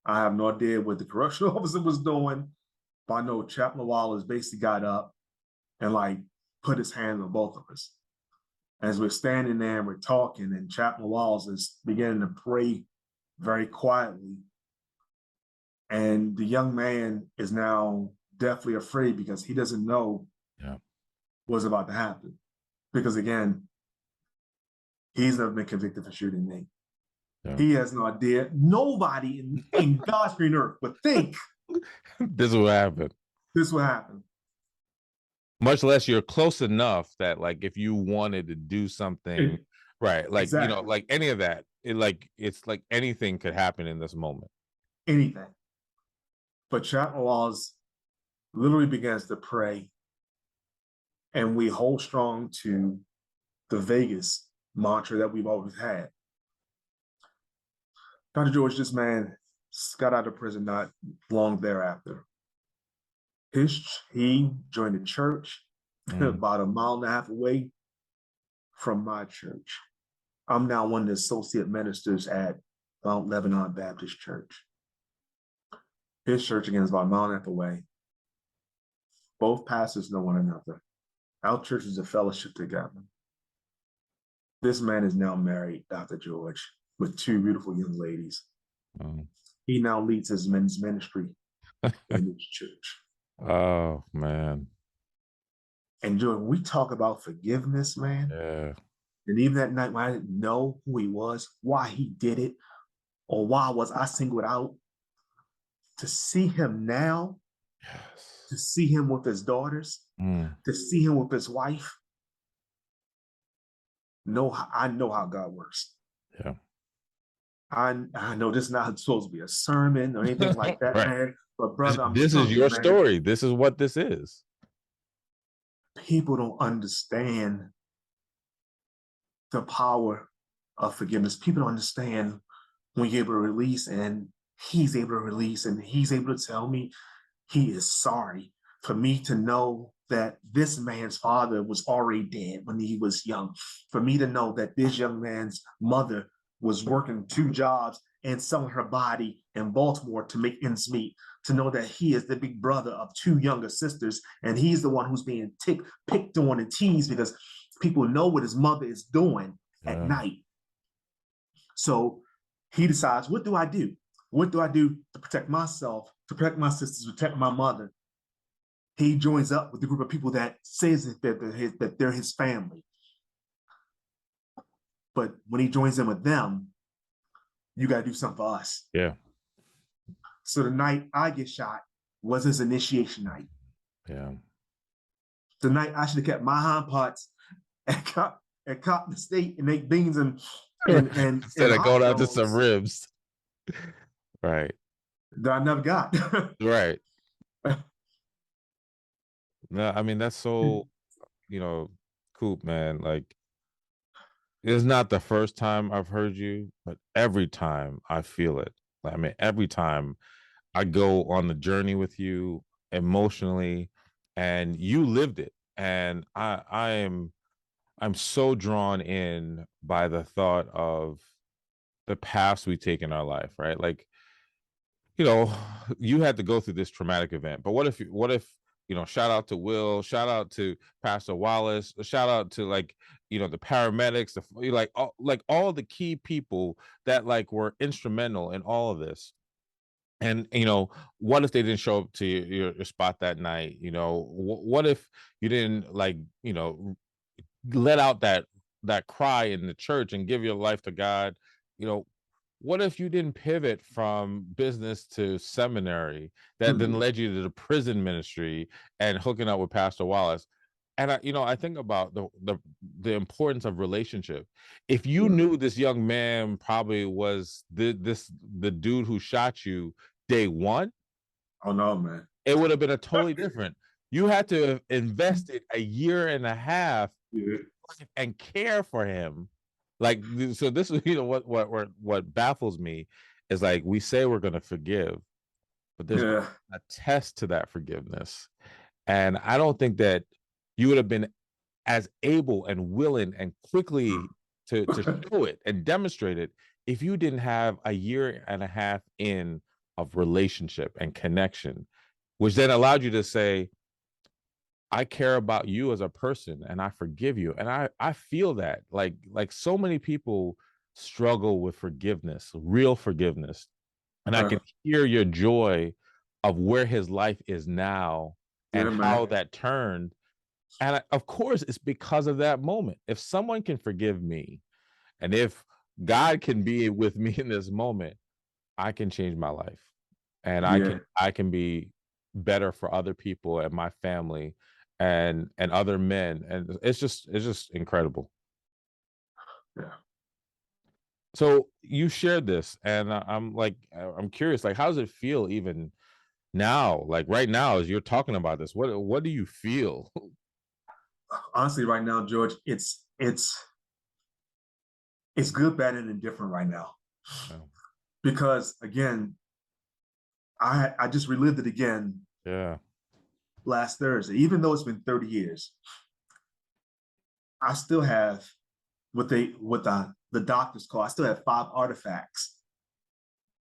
I have no idea what the correctional officer was doing, but I know Chaplain Wallace basically got up and like put his hands on both of us. As we're standing there and we're talking, and Chaplain Wallace is beginning to pray very quietly. And the young man is now deathly afraid because he doesn't know what's about to happen. Because again, he's never been convicted for shooting me. Yeah. He has no idea. Nobody in God's green earth would think this will happen. This will happen. Much less you're close enough that, like, if you wanted to do something, right? Like, exactly. You know, like any of that, it's like anything could happen in this moment. Anything. But Chaplain Wallace literally begins to pray, and we hold strong to the Vegas mantra that we've always had. Dr. George, this man got out of prison not long thereafter. He joined the church about a mile and a half away from my church. I'm now one of the associate ministers at Mount Lebanon Baptist Church. His church, again, is about a mile and a half away. Both pastors know one another. Our church is a fellowship together. This man is now married, Dr. George, with 2 beautiful young ladies. He now leads his men's ministry in his church. Oh, man. And George, we talk about forgiveness, man. Yeah. And even that night when I didn't know who he was, why he did it, or why was I singled out, to see him now, yes, to see him with his daughters, to see him with his wife, I know how God works. Yeah. I know this is not supposed to be a sermon or anything like that, right, man. But brother, this is your story. This is what this is. People don't understand the power of forgiveness. People don't understand when you're able to release, and he's able to release, and he's able to tell me he is sorry. For me to know that this man's father was already dead when he was young. For me to know that this young man's mother was working 2 jobs and selling her body in Baltimore to make ends meet. To know that he is the big brother of 2 younger sisters, and he's the one who's being picked on and teased because people know what his mother is doing at night. So he decides, what do I do? What do I do to protect myself, to protect my sisters, to protect my mother? He joins up with the group of people that says that they're his family. But when he joins in with them, you got to do something for us. Yeah. So the night I get shot was his initiation night. Yeah. Tonight I should have kept my hind parts and caught the steak and make beans and instead of hot going out to some dogs ribs. Right. that I never got. Right. No, I mean, that's so, Coop, man. Like, it's not the first time I've heard you, but every time I feel it. I mean, every time I go on the journey with you emotionally, and you lived it. And I'm so drawn in by the thought of the paths we take in our life, right? Like, you had to go through this traumatic event, but what if shout out to Will, shout out to Pastor Wallace, shout out to, like, the paramedics, all the key people that, like, were instrumental in all of this. And what if they didn't show up to your spot that night? What if you didn't, like, let out that cry in the church and give your life to God? you know what if you didn't pivot from business to seminary, that then led you to the prison ministry and hooking up with Pastor Wallace? And I think about the importance of relationship. If you knew this young man probably was the dude who shot you day one, Oh no, man. it would have been a totally different. You had to have invested a year and a half Yeah. and care for him. Like, so this is, what baffles me is, like, we say we're going to forgive, but there's Yeah. a test to that forgiveness. And I don't think that you would have been as able and willing and quickly to show it and demonstrate it if you didn't have a year and a half in of relationship and connection, which then allowed you to say, I care about you as a person and I forgive you. And I feel that, like so many people struggle with forgiveness, real forgiveness. And I can hear your joy of where his life is now and Yeah, man. how that turned. And of course, it's because of that moment. If someone can forgive me, and if God can be with me in this moment, I can change my life, and Yeah. I can be better for other people and my family and other men, and it's just incredible. Yeah. So you shared this, and I'm curious, like, how does it feel even now, like right now, as you're talking about this? What do you feel? Honestly, right now, George, it's good, bad, and indifferent right now. Because again, I just relived it again Yeah. last Thursday. Even though it's been 30 years, I still have what the doctors call, I still have 5 artifacts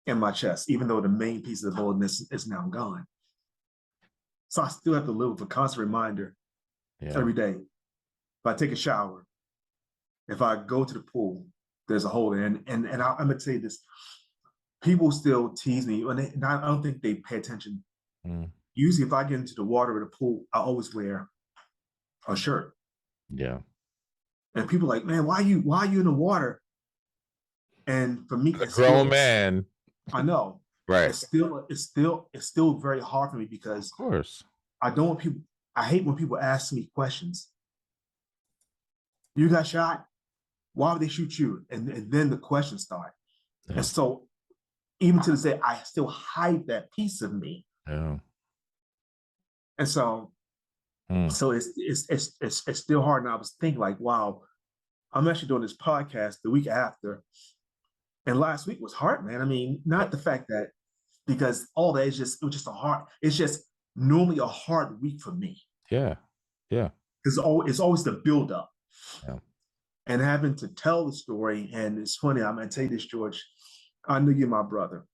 in my chest, even though the main piece of the bullet is now gone. So I still have to live with a constant reminder every day. If I take a shower, if I go to the pool, there's a hole there. And I'm gonna tell you this: people still tease me, and I don't think they pay attention. Usually, if I get into the water or the pool, I always wear a shirt. Yeah. And people are like, man, why are you in the water? And for me, A grown man. I know. Right. It's still very hard for me because Of course. I don't want people. I hate when people ask me questions. You got shot? Why would they shoot you? And then the questions start. Yeah. And so even to this day, I still hide that piece of me. Yeah. And so it's still hard. And I was thinking, like, wow, I'm actually doing this podcast the week after. And last week was hard, man. I mean, not the fact that, because all that it was just it's just normally a hard week for me. Yeah. Yeah. Because it's always the buildup. Yeah. And having to tell the story. And it's funny, I'm going to tell you this, George. I knew you're my brother.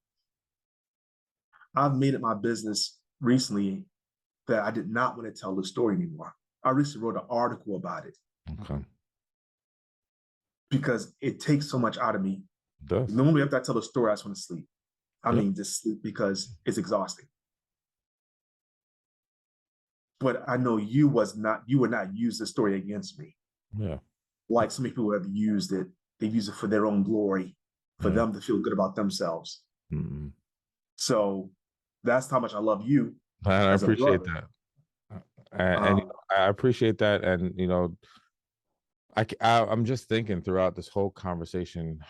I've made it my business recently that I did not want to tell the story anymore. I recently wrote an article about it. Okay. Because it takes so much out of me. It does. Normally, after I tell a story, I just want to sleep. I Yeah. mean, just sleep because it's exhausting. But I know you would not use the story against me. Yeah. Like so many people have used it. They use it for their own glory, for them to feel good about themselves. So that's how much I love you. I appreciate that. And I appreciate that. And, I'm just thinking throughout this whole conversation,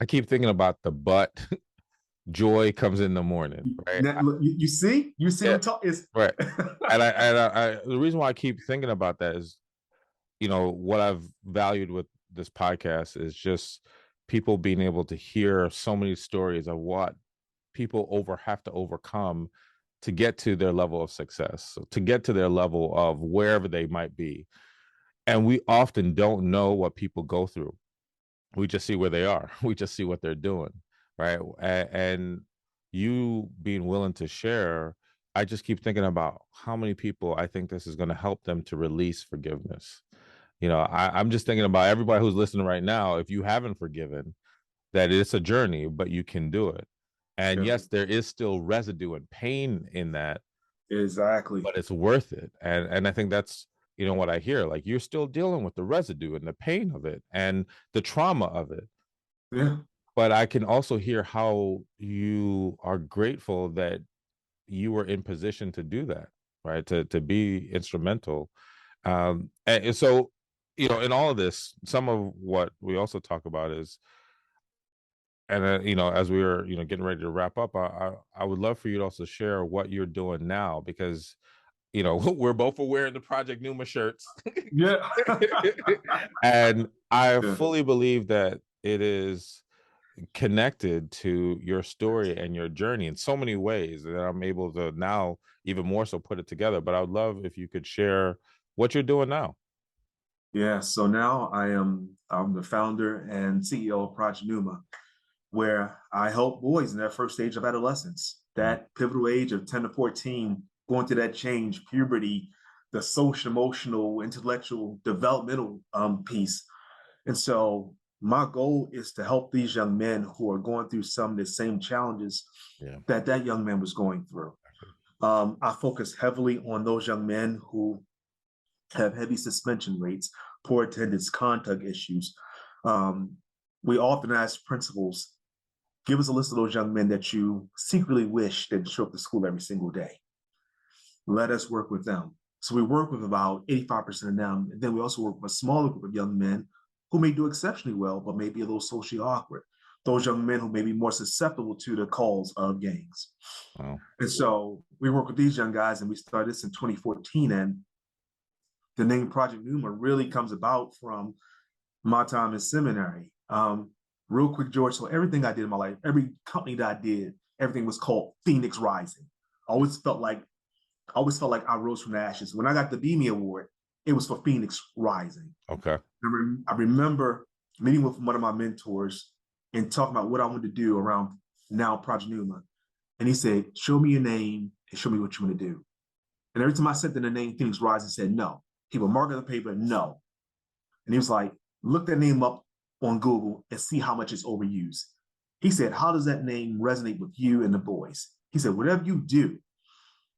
I keep thinking about the but joy comes in the morning, right? Now, look, you see Yeah, what I'm talking is. right. The reason why I keep thinking about that is, what I've valued with this podcast is just people being able to hear so many stories of what people have to overcome to get to their level of success, so to get to their level of wherever they might be. And we often don't know what people go through. We just see where they are. We just see what they're doing, right? And you being willing to share, I just keep thinking about how many people I think this is going to help them to release forgiveness. I'm just thinking about everybody who's listening right now. If you haven't forgiven, that it's a journey, but you can do it. And Yeah, yes, there is still residue and pain in that, exactly. but it's worth it. And I think that's what I hear. Like, you're still dealing with the residue and the pain of it and the trauma of it. Yeah, But I can also hear how you are grateful that you were in position to do that, right? To be instrumental. And so, in all of this, some of what we also talk about is, and as we were getting ready to wrap up, I would love for you to also share what you're doing now, because we're both wearing the Project Pneuma shirts. yeah, And I yeah, fully believe that it is connected to your story and your journey in so many ways that I'm able to now even more so put it together. But I would love if you could share what you're doing now. yeah. So now I'm the founder and CEO of Project Pneuma, where I help boys in their first stage of adolescence, Mm, that pivotal age of 10 to 14, going through that change, puberty, the social, emotional, intellectual, developmental piece. And so my goal is to help these young men who are going through some of the same challenges yeah. that young man was going through. I focus heavily on those young men who have heavy suspension rates, poor attendance, conduct issues. Um, we often ask principals, give us a list of those young men that you secretly wish didn't show up to school every single day. Let us work with them. So we work with about 85% of them. And then we also work with a smaller group of young men who may do exceptionally well, but may be a little socially awkward. Those young men who may be more susceptible to the calls of gangs. Wow. And so we work with these young guys, and we started this in 2014. And the name Project Pneuma really comes about from my time in seminary. Real quick, George. So everything I did in my life, every company that I did, everything was called Phoenix Rising. I always felt like I rose from the ashes. When I got the Beamy Award, it was for Phoenix Rising. Okay. I remember meeting with one of my mentors and talking about what I wanted to do around now Project Pneuma. And he said, show me your name and show me what you want to do. And every time I said the name Phoenix Rising, he said no. He would mark on the paper, no. And he was like, look that name up on Google and see how much it's overused. He said, how does that name resonate with you and the boys? He said, whatever you do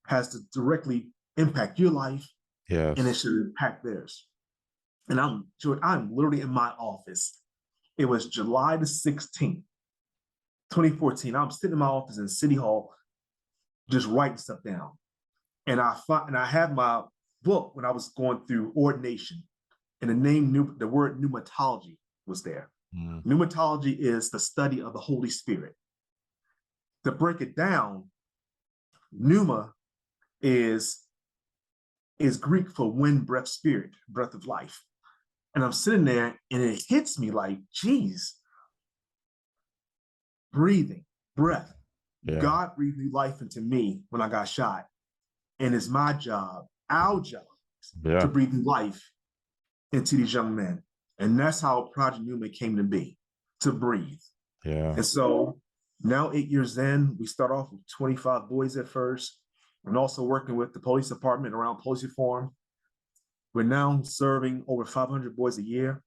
has to directly impact your life, and it Yes. should impact theirs. And I'm literally in my office. It was July the 16th, 2014. I'm sitting in my office in City Hall, just writing stuff down. And I had my book when I was going through ordination, and the word pneumatology was there. Mm, Pneumatology is the study of the Holy Spirit. To break it down, pneuma is Greek for wind, breath, spirit, breath of life. And I'm sitting there and it hits me like, geez, breathing, breath. yeah. God breathed new life into me when I got shot. And it's my job, our job, to Yeah. breathe new life into these young men. And that's how Project Pneuma came to be, to breathe. Yeah. And so now, 8 years in, we start off with 25 boys at first, and also working with the police department around police reform. We're now serving over 500 boys a year,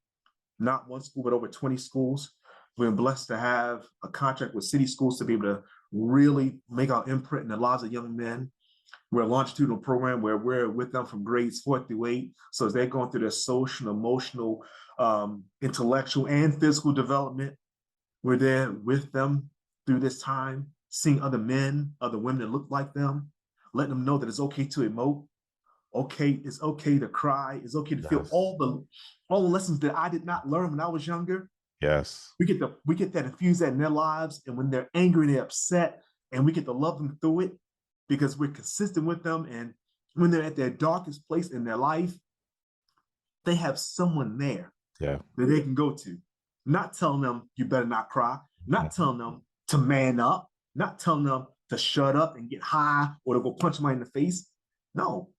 not one school, but over 20 schools. We've been blessed to have a contract with city schools to be able to really make our imprint in the lives of young men. We're a longitudinal program where we're with them from grades 4 through 8. So as they're going through their social, emotional, intellectual, and physical development, we're there with them through this time, seeing other men, other women that look like them, letting them know that it's okay to emote, okay, it's okay to cry. It's okay to feel Yes. all the lessons that I did not learn when I was younger. Yes. We get that infuse that in their lives, and when they're angry and they're upset, and we get to love them through it because we're consistent with them. And when they're at their darkest place in their life, they have someone there Yeah. that they can go to, not telling them you better not cry, not telling them to man up, not telling them to shut up and get high or to go punch somebody in the face. No,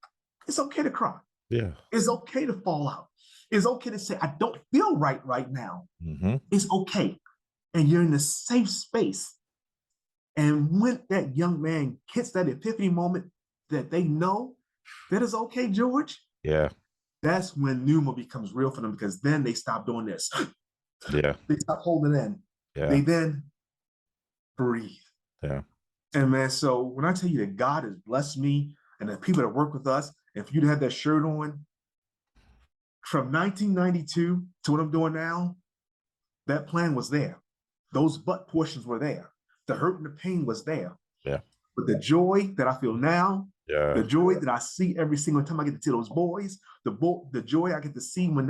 it's okay to cry. Yeah. It's okay to fall out. It's okay to say, I don't feel right now. Mm-hmm. It's okay. And you're in a safe space. And when that young man hits that epiphany moment that they know that is okay, George, Yeah. that's when Pneuma becomes real for them, because then they stop doing this. Yeah. They stop holding in. Yeah. They then breathe. Yeah. And man, so when I tell you that God has blessed me and the people that work with us, and for you to have that shirt on from 1992 to what I'm doing now, that plan was there. Those butt portions were there. The hurt and the pain was there. Yeah. But the joy that I feel now, Yeah. the joy that I see every single time I get to see those boys, the joy I get to see when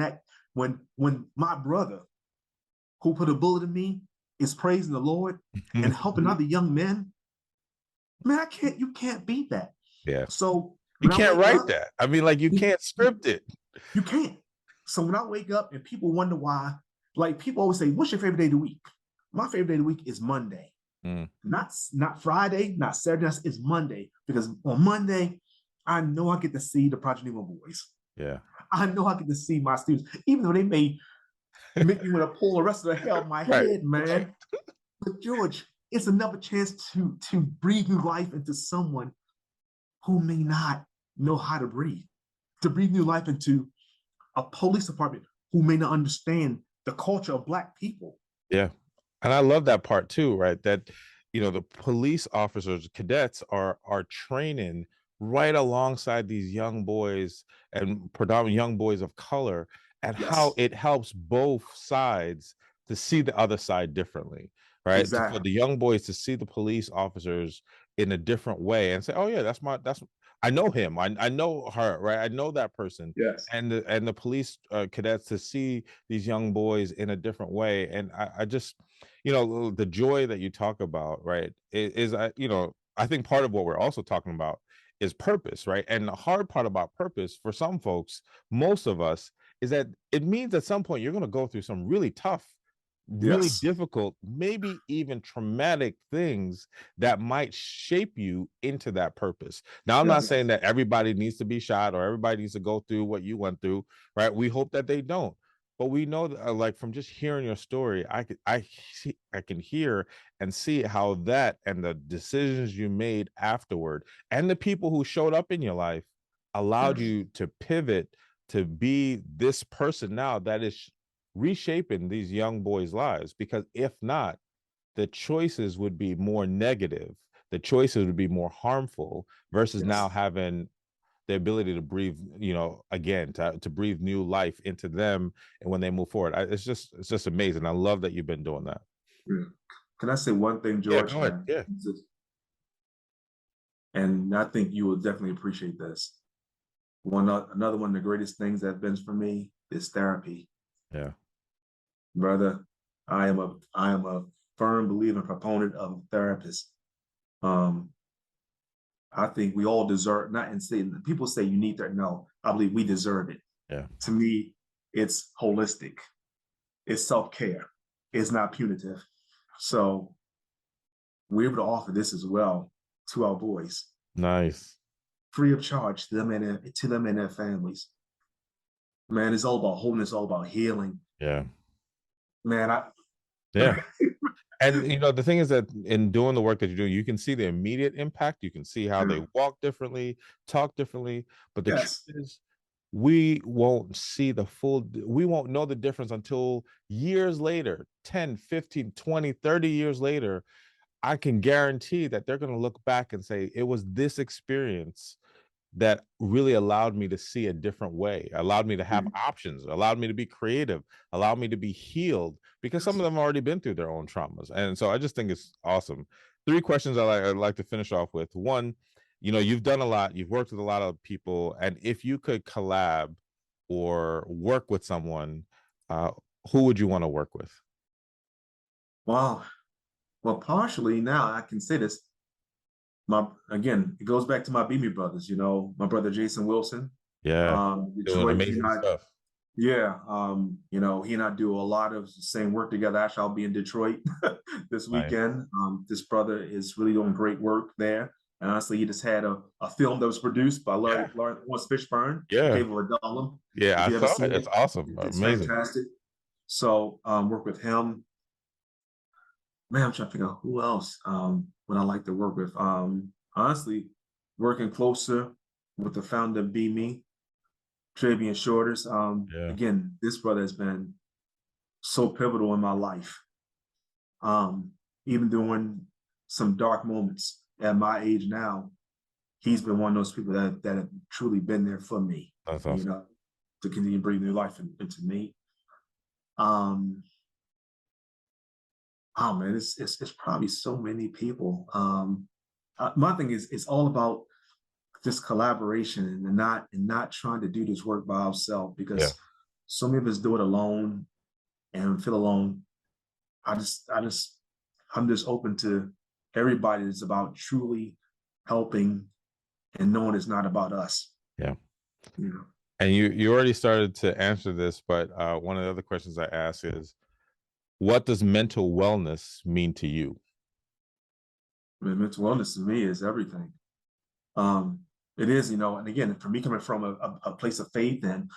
my brother who put a bullet in me is praising the Lord and helping other young men, man, you can't beat that. Yeah. So You when I can't wake write up, that. I mean, like, you can't script it. you can't. So when I wake up and people wonder why, like people always say, what's your favorite day of the week? My favorite day of the week is Monday. Mm. Not Friday, not Saturday, it's Monday. Because on Monday, I know I get to see the Project Pneuma boys. Yeah. I know I get to see my students, even though they may make me want to pull the rest of the hair out of my Right. head, man. But George, it's another chance to breathe new life into someone who may not know how to breathe, to breathe new life into a police department who may not understand the culture of Black people. Yeah. And I love that part too, right? That, the police officers, cadets are training right alongside these young boys and predominantly young boys of color, and how Yes, it helps both sides to see the other side differently, right? For exactly. the young boys to see the police officers in a different way and say, oh yeah, I know him. I know her, right? I know that person. Yes. And the police cadets to see these young boys in a different way. And I just, the joy that you talk about, right, is I think part of what we're also talking about is purpose, right? And the hard part about purpose for some folks, most of us, is that it means at some point you're going to go through some really tough, really Yes. difficult, maybe even traumatic things that might shape you into that purpose. Now, I'm not Yes. saying that everybody needs to be shot or everybody needs to go through what you went through, right? We hope that they don't. But we know that, like, from just hearing your story, I can hear and see how that and the decisions you made afterward and the people who showed up in your life allowed Yes. you to pivot to be this person now that is reshaping these young boys' lives. Because if not, the choices would be more negative, the choices would be more harmful, versus now Yes. having the ability to breathe, again, to breathe new life into them. And when they move forward, it's just amazing. I love that you've been doing that. Yeah. Can I say one thing, Yeah, George? go ahead. Yeah. And I think you will definitely appreciate this. Another one of the greatest things that been for me is therapy. Yeah. Brother, I am a firm believer and proponent of therapists. Um, I think we all deserve, not in saying people say you need that. No, I believe we deserve it. Yeah. To me, it's holistic, it's self-care, it's not punitive. So we're able to offer this as well to our boys, Nice. free of charge to them and their families. Man, it's all about wholeness, all about healing. Yeah. Man, Yeah. And the thing is that in doing the work that you do, you can see the immediate impact. You can see how they walk differently, talk differently. But the truth yes, is, we won't we won't know the difference until years later, 10, 15, 20, 30 years later. I can guarantee that they're going to look back and say, it was this experience that really allowed me to see a different way, allowed me to have options, allowed me to be creative, allowed me to be healed, because some of yes. them already been through their own traumas. And so I just think it's awesome. 3 questions I'd like to finish off with. One, you've done a lot, you've worked with a lot of people, and if you could collab or work with someone, who would you want to work with? Wow. Well, partially now I can say this. Again, it goes back to my Beamy brothers, my brother Jason Wilson, Yeah, doing Detroit. amazing stuff. Yeah, he and I do a lot of the same work together. Actually, I'll be in Detroit this Nice. weekend. This brother is really doing great work there. And honestly, he just had a film that was produced by Yeah, Lawrence Fishburne, The yeah, Cave of Adullam. yeah. If I you ever saw it. seen It's it, awesome, it's amazing. fantastic. So work with him. Man, I'm trying to figure out who else would I like to work with. Honestly, working closer with the founder of Be Me, Travian Shorters. Yeah, Again, this brother has been so pivotal in my life. Um, Even during some dark moments at my age now, he's been one of those people that have truly been there for me, that's you awesome. know, to continue to breathe new life into me. Um, oh man, it's probably so many people. My thing is it's all about just collaboration and not trying to do this work by ourselves Yeah, because so many of us do it alone and feel alone. I'm just open to everybody that's about truly helping and knowing it's not about us. yeah. You know, And you already started to answer this, but one of the other questions I ask is, what does mental wellness mean to you? I mean, mental wellness to me is everything. Um, it is, and again, for me coming from a place of faith, and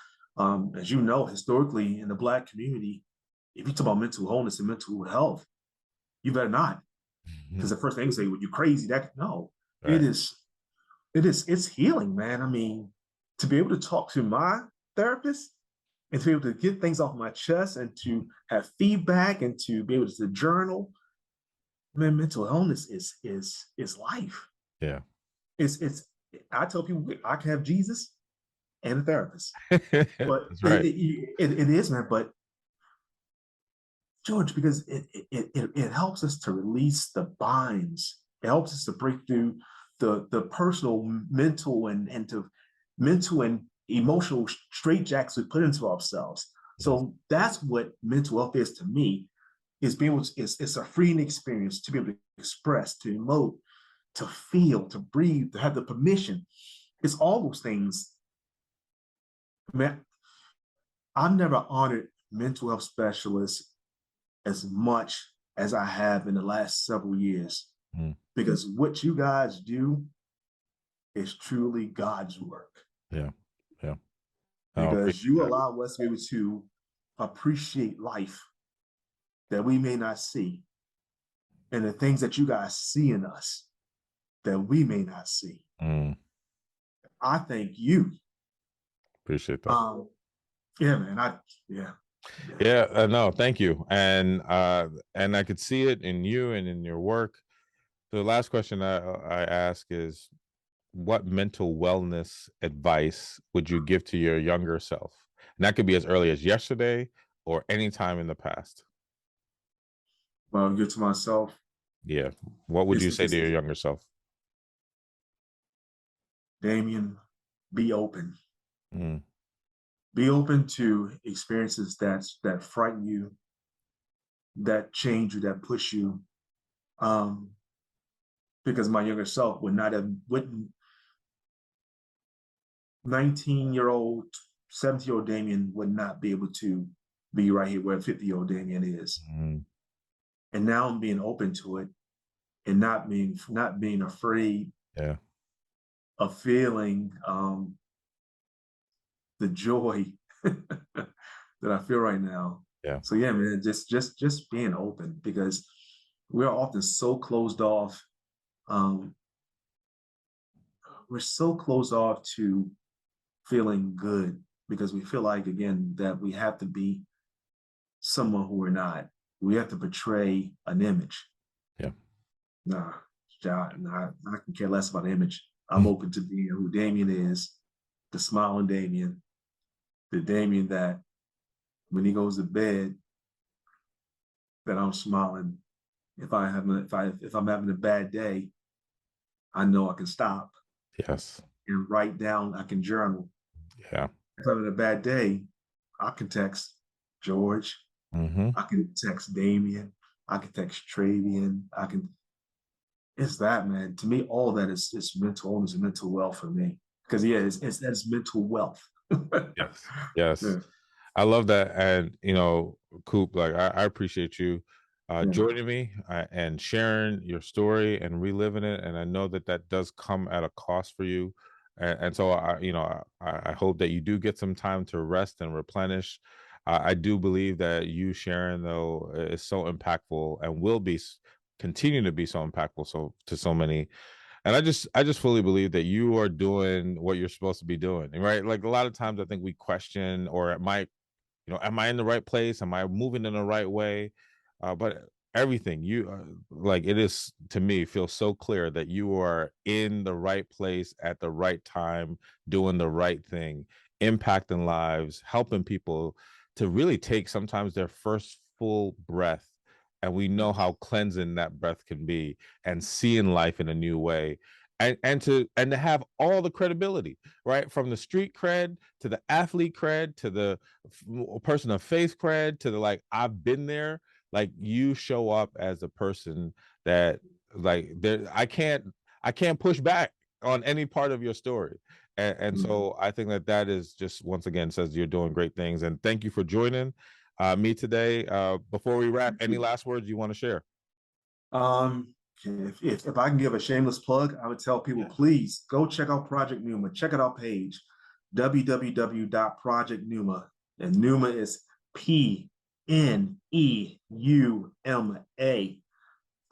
as you know, historically in the Black community, if you talk about mental wholeness and mental health, you better not, because the first thing you say, "Well, you crazy." That no, it Right. is, it's healing, man. I mean, to be able to talk to my therapist and to be able to get things off my chest and to have feedback and to be able to journal, man, mental illness is life. Yeah. It's I tell people I can have Jesus and a therapist, but That's right. it is, man. But George, because it helps us to release the binds. It helps us to break through the personal, mental and emotional straitjacks we put into ourselves. Yes. So that's what mental health is to me. Is being able to, it's a freeing experience to be able to express, to emote, to feel, to breathe, to have the permission. It's all those things. Man, I've never honored mental health specialists as much as I have in the last several years Mm. because what you guys do is truly God's work Yeah. Yeah. I because appreciate you that. allow us to be able to appreciate life that we may not see and the things that you guys see in us that we may not see. Mm, I thank you. appreciate that. Um, yeah, man. Yeah, yeah. Yeah, no, thank you. And I could see it in you and in your work. So the last question I ask is, what mental wellness advice would you give to your younger self? And that could be as early as yesterday or any time in the past. Well, good to myself. Yeah. What would you say to your It's younger self? Damion, be open. Mm, Be open to experiences that frighten you, that change you, that push you. Um, because my younger self wouldn't 19-year-old, 70-year-old Damion would not be able to be right here where 50-year-old Damion is. mm, And now I'm being open to it and not being afraid yeah. of feeling the joy that I feel right now. Yeah. So yeah, man, just being open because we're often so closed off. Um, we're so closed off to feeling good because we feel like again that we have to be someone who we're not. We have to portray an image. Yeah. Nah, nah, I can care less about image. I'm open to being who Damion is, the smiling Damion, the Damion that when he goes to bed, that I'm smiling. If I'm having a bad day, I know I can stop. Yes. and write down. I can journal. Yeah. If I'm having a bad day, I can text George. Mm-hmm. I can text Damion. I can text Travian. I can. It's that, man. To me, all that is mental illness and mental wealth for me. Because yeah, it's that's mental wealth. Yes. Yes. Yeah, I love that. And, Coop, like, I appreciate you yeah. joining me and sharing your story and reliving it. And I know that that does come at a cost for you. And so, I hope that you do get some time to rest and replenish. I do believe that you sharing, though, is so impactful and will be continue to be so impactful to so many. And I just fully believe that you are doing what you're supposed to be doing, right? Like, a lot of times I think we question, or it might, am I in the right place? Am I moving in the right way? But everything you like, it is, to me, feels so clear that you are in the right place at the right time, doing the right thing, impacting lives, helping people to really take sometimes their first full breath. And we know how cleansing that breath can be, and seeing life in a new way. And to have all the credibility, right? From the street cred to the athlete cred to the person of faith cred to the, like, I've been there. Like, you show up as a person that, like, there, I can't push back on any part of your story. And Mm. so I think that that is just, once again, says you're doing great things. And thank you for joining me today. Before we wrap, any last words you want to share? Um, if I can give a shameless plug, I would tell people, Yeah. please go check out Project Pneuma. Check out our page, www.projectpneuma. And Pneuma is Pneuma,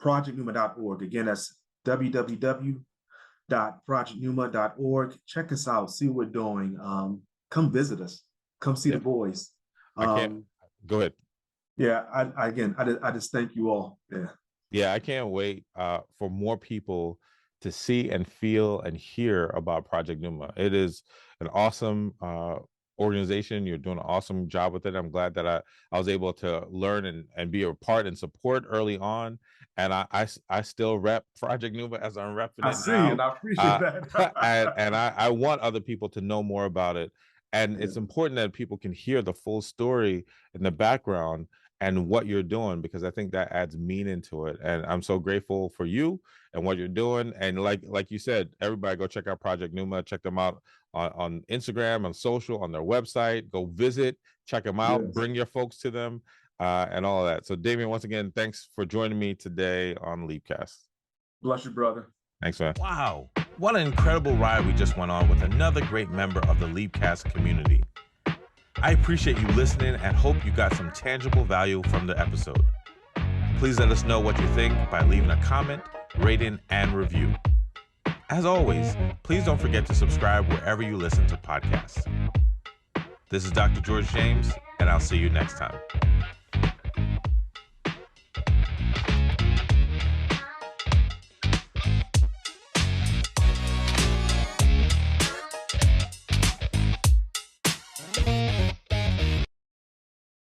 projectpneuma.org. Again, that's www.projectpneuma.org. Check us out, see what we're doing. Come visit us, come see the Yeah. boys. I can't. Go ahead. Yeah, I just thank you all. Yeah. Yeah, I can't wait for more people to see and feel and hear about Project Pneuma. It is an awesome organization. You're doing an awesome job with it. I'm glad that I was able to learn and be a part and support early on. And I still rep Project Pneuma as I'm repping I it see, now. and I appreciate And that. I want other people to know more about it. And Yeah. it's important that people can hear the full story in the background and what you're doing, because I think that adds meaning to it. And I'm so grateful for you and what you're doing. And like you said, everybody go check out Project Pneuma. Check them out on Instagram, on social, on their website. Go visit, check them out, Yes. bring your folks to them, and all of that. So, Damion, once again, thanks for joining me today on LEAPCAST. Bless you, brother. Thanks, man. Wow. What an incredible ride we just went on with another great member of the LEAPCAST community. I appreciate you listening and hope you got some tangible value from the episode. Please let us know what you think by leaving a comment, rating, and review. As always, please don't forget to subscribe wherever you listen to podcasts. This is Dr. George James, and I'll see you next time.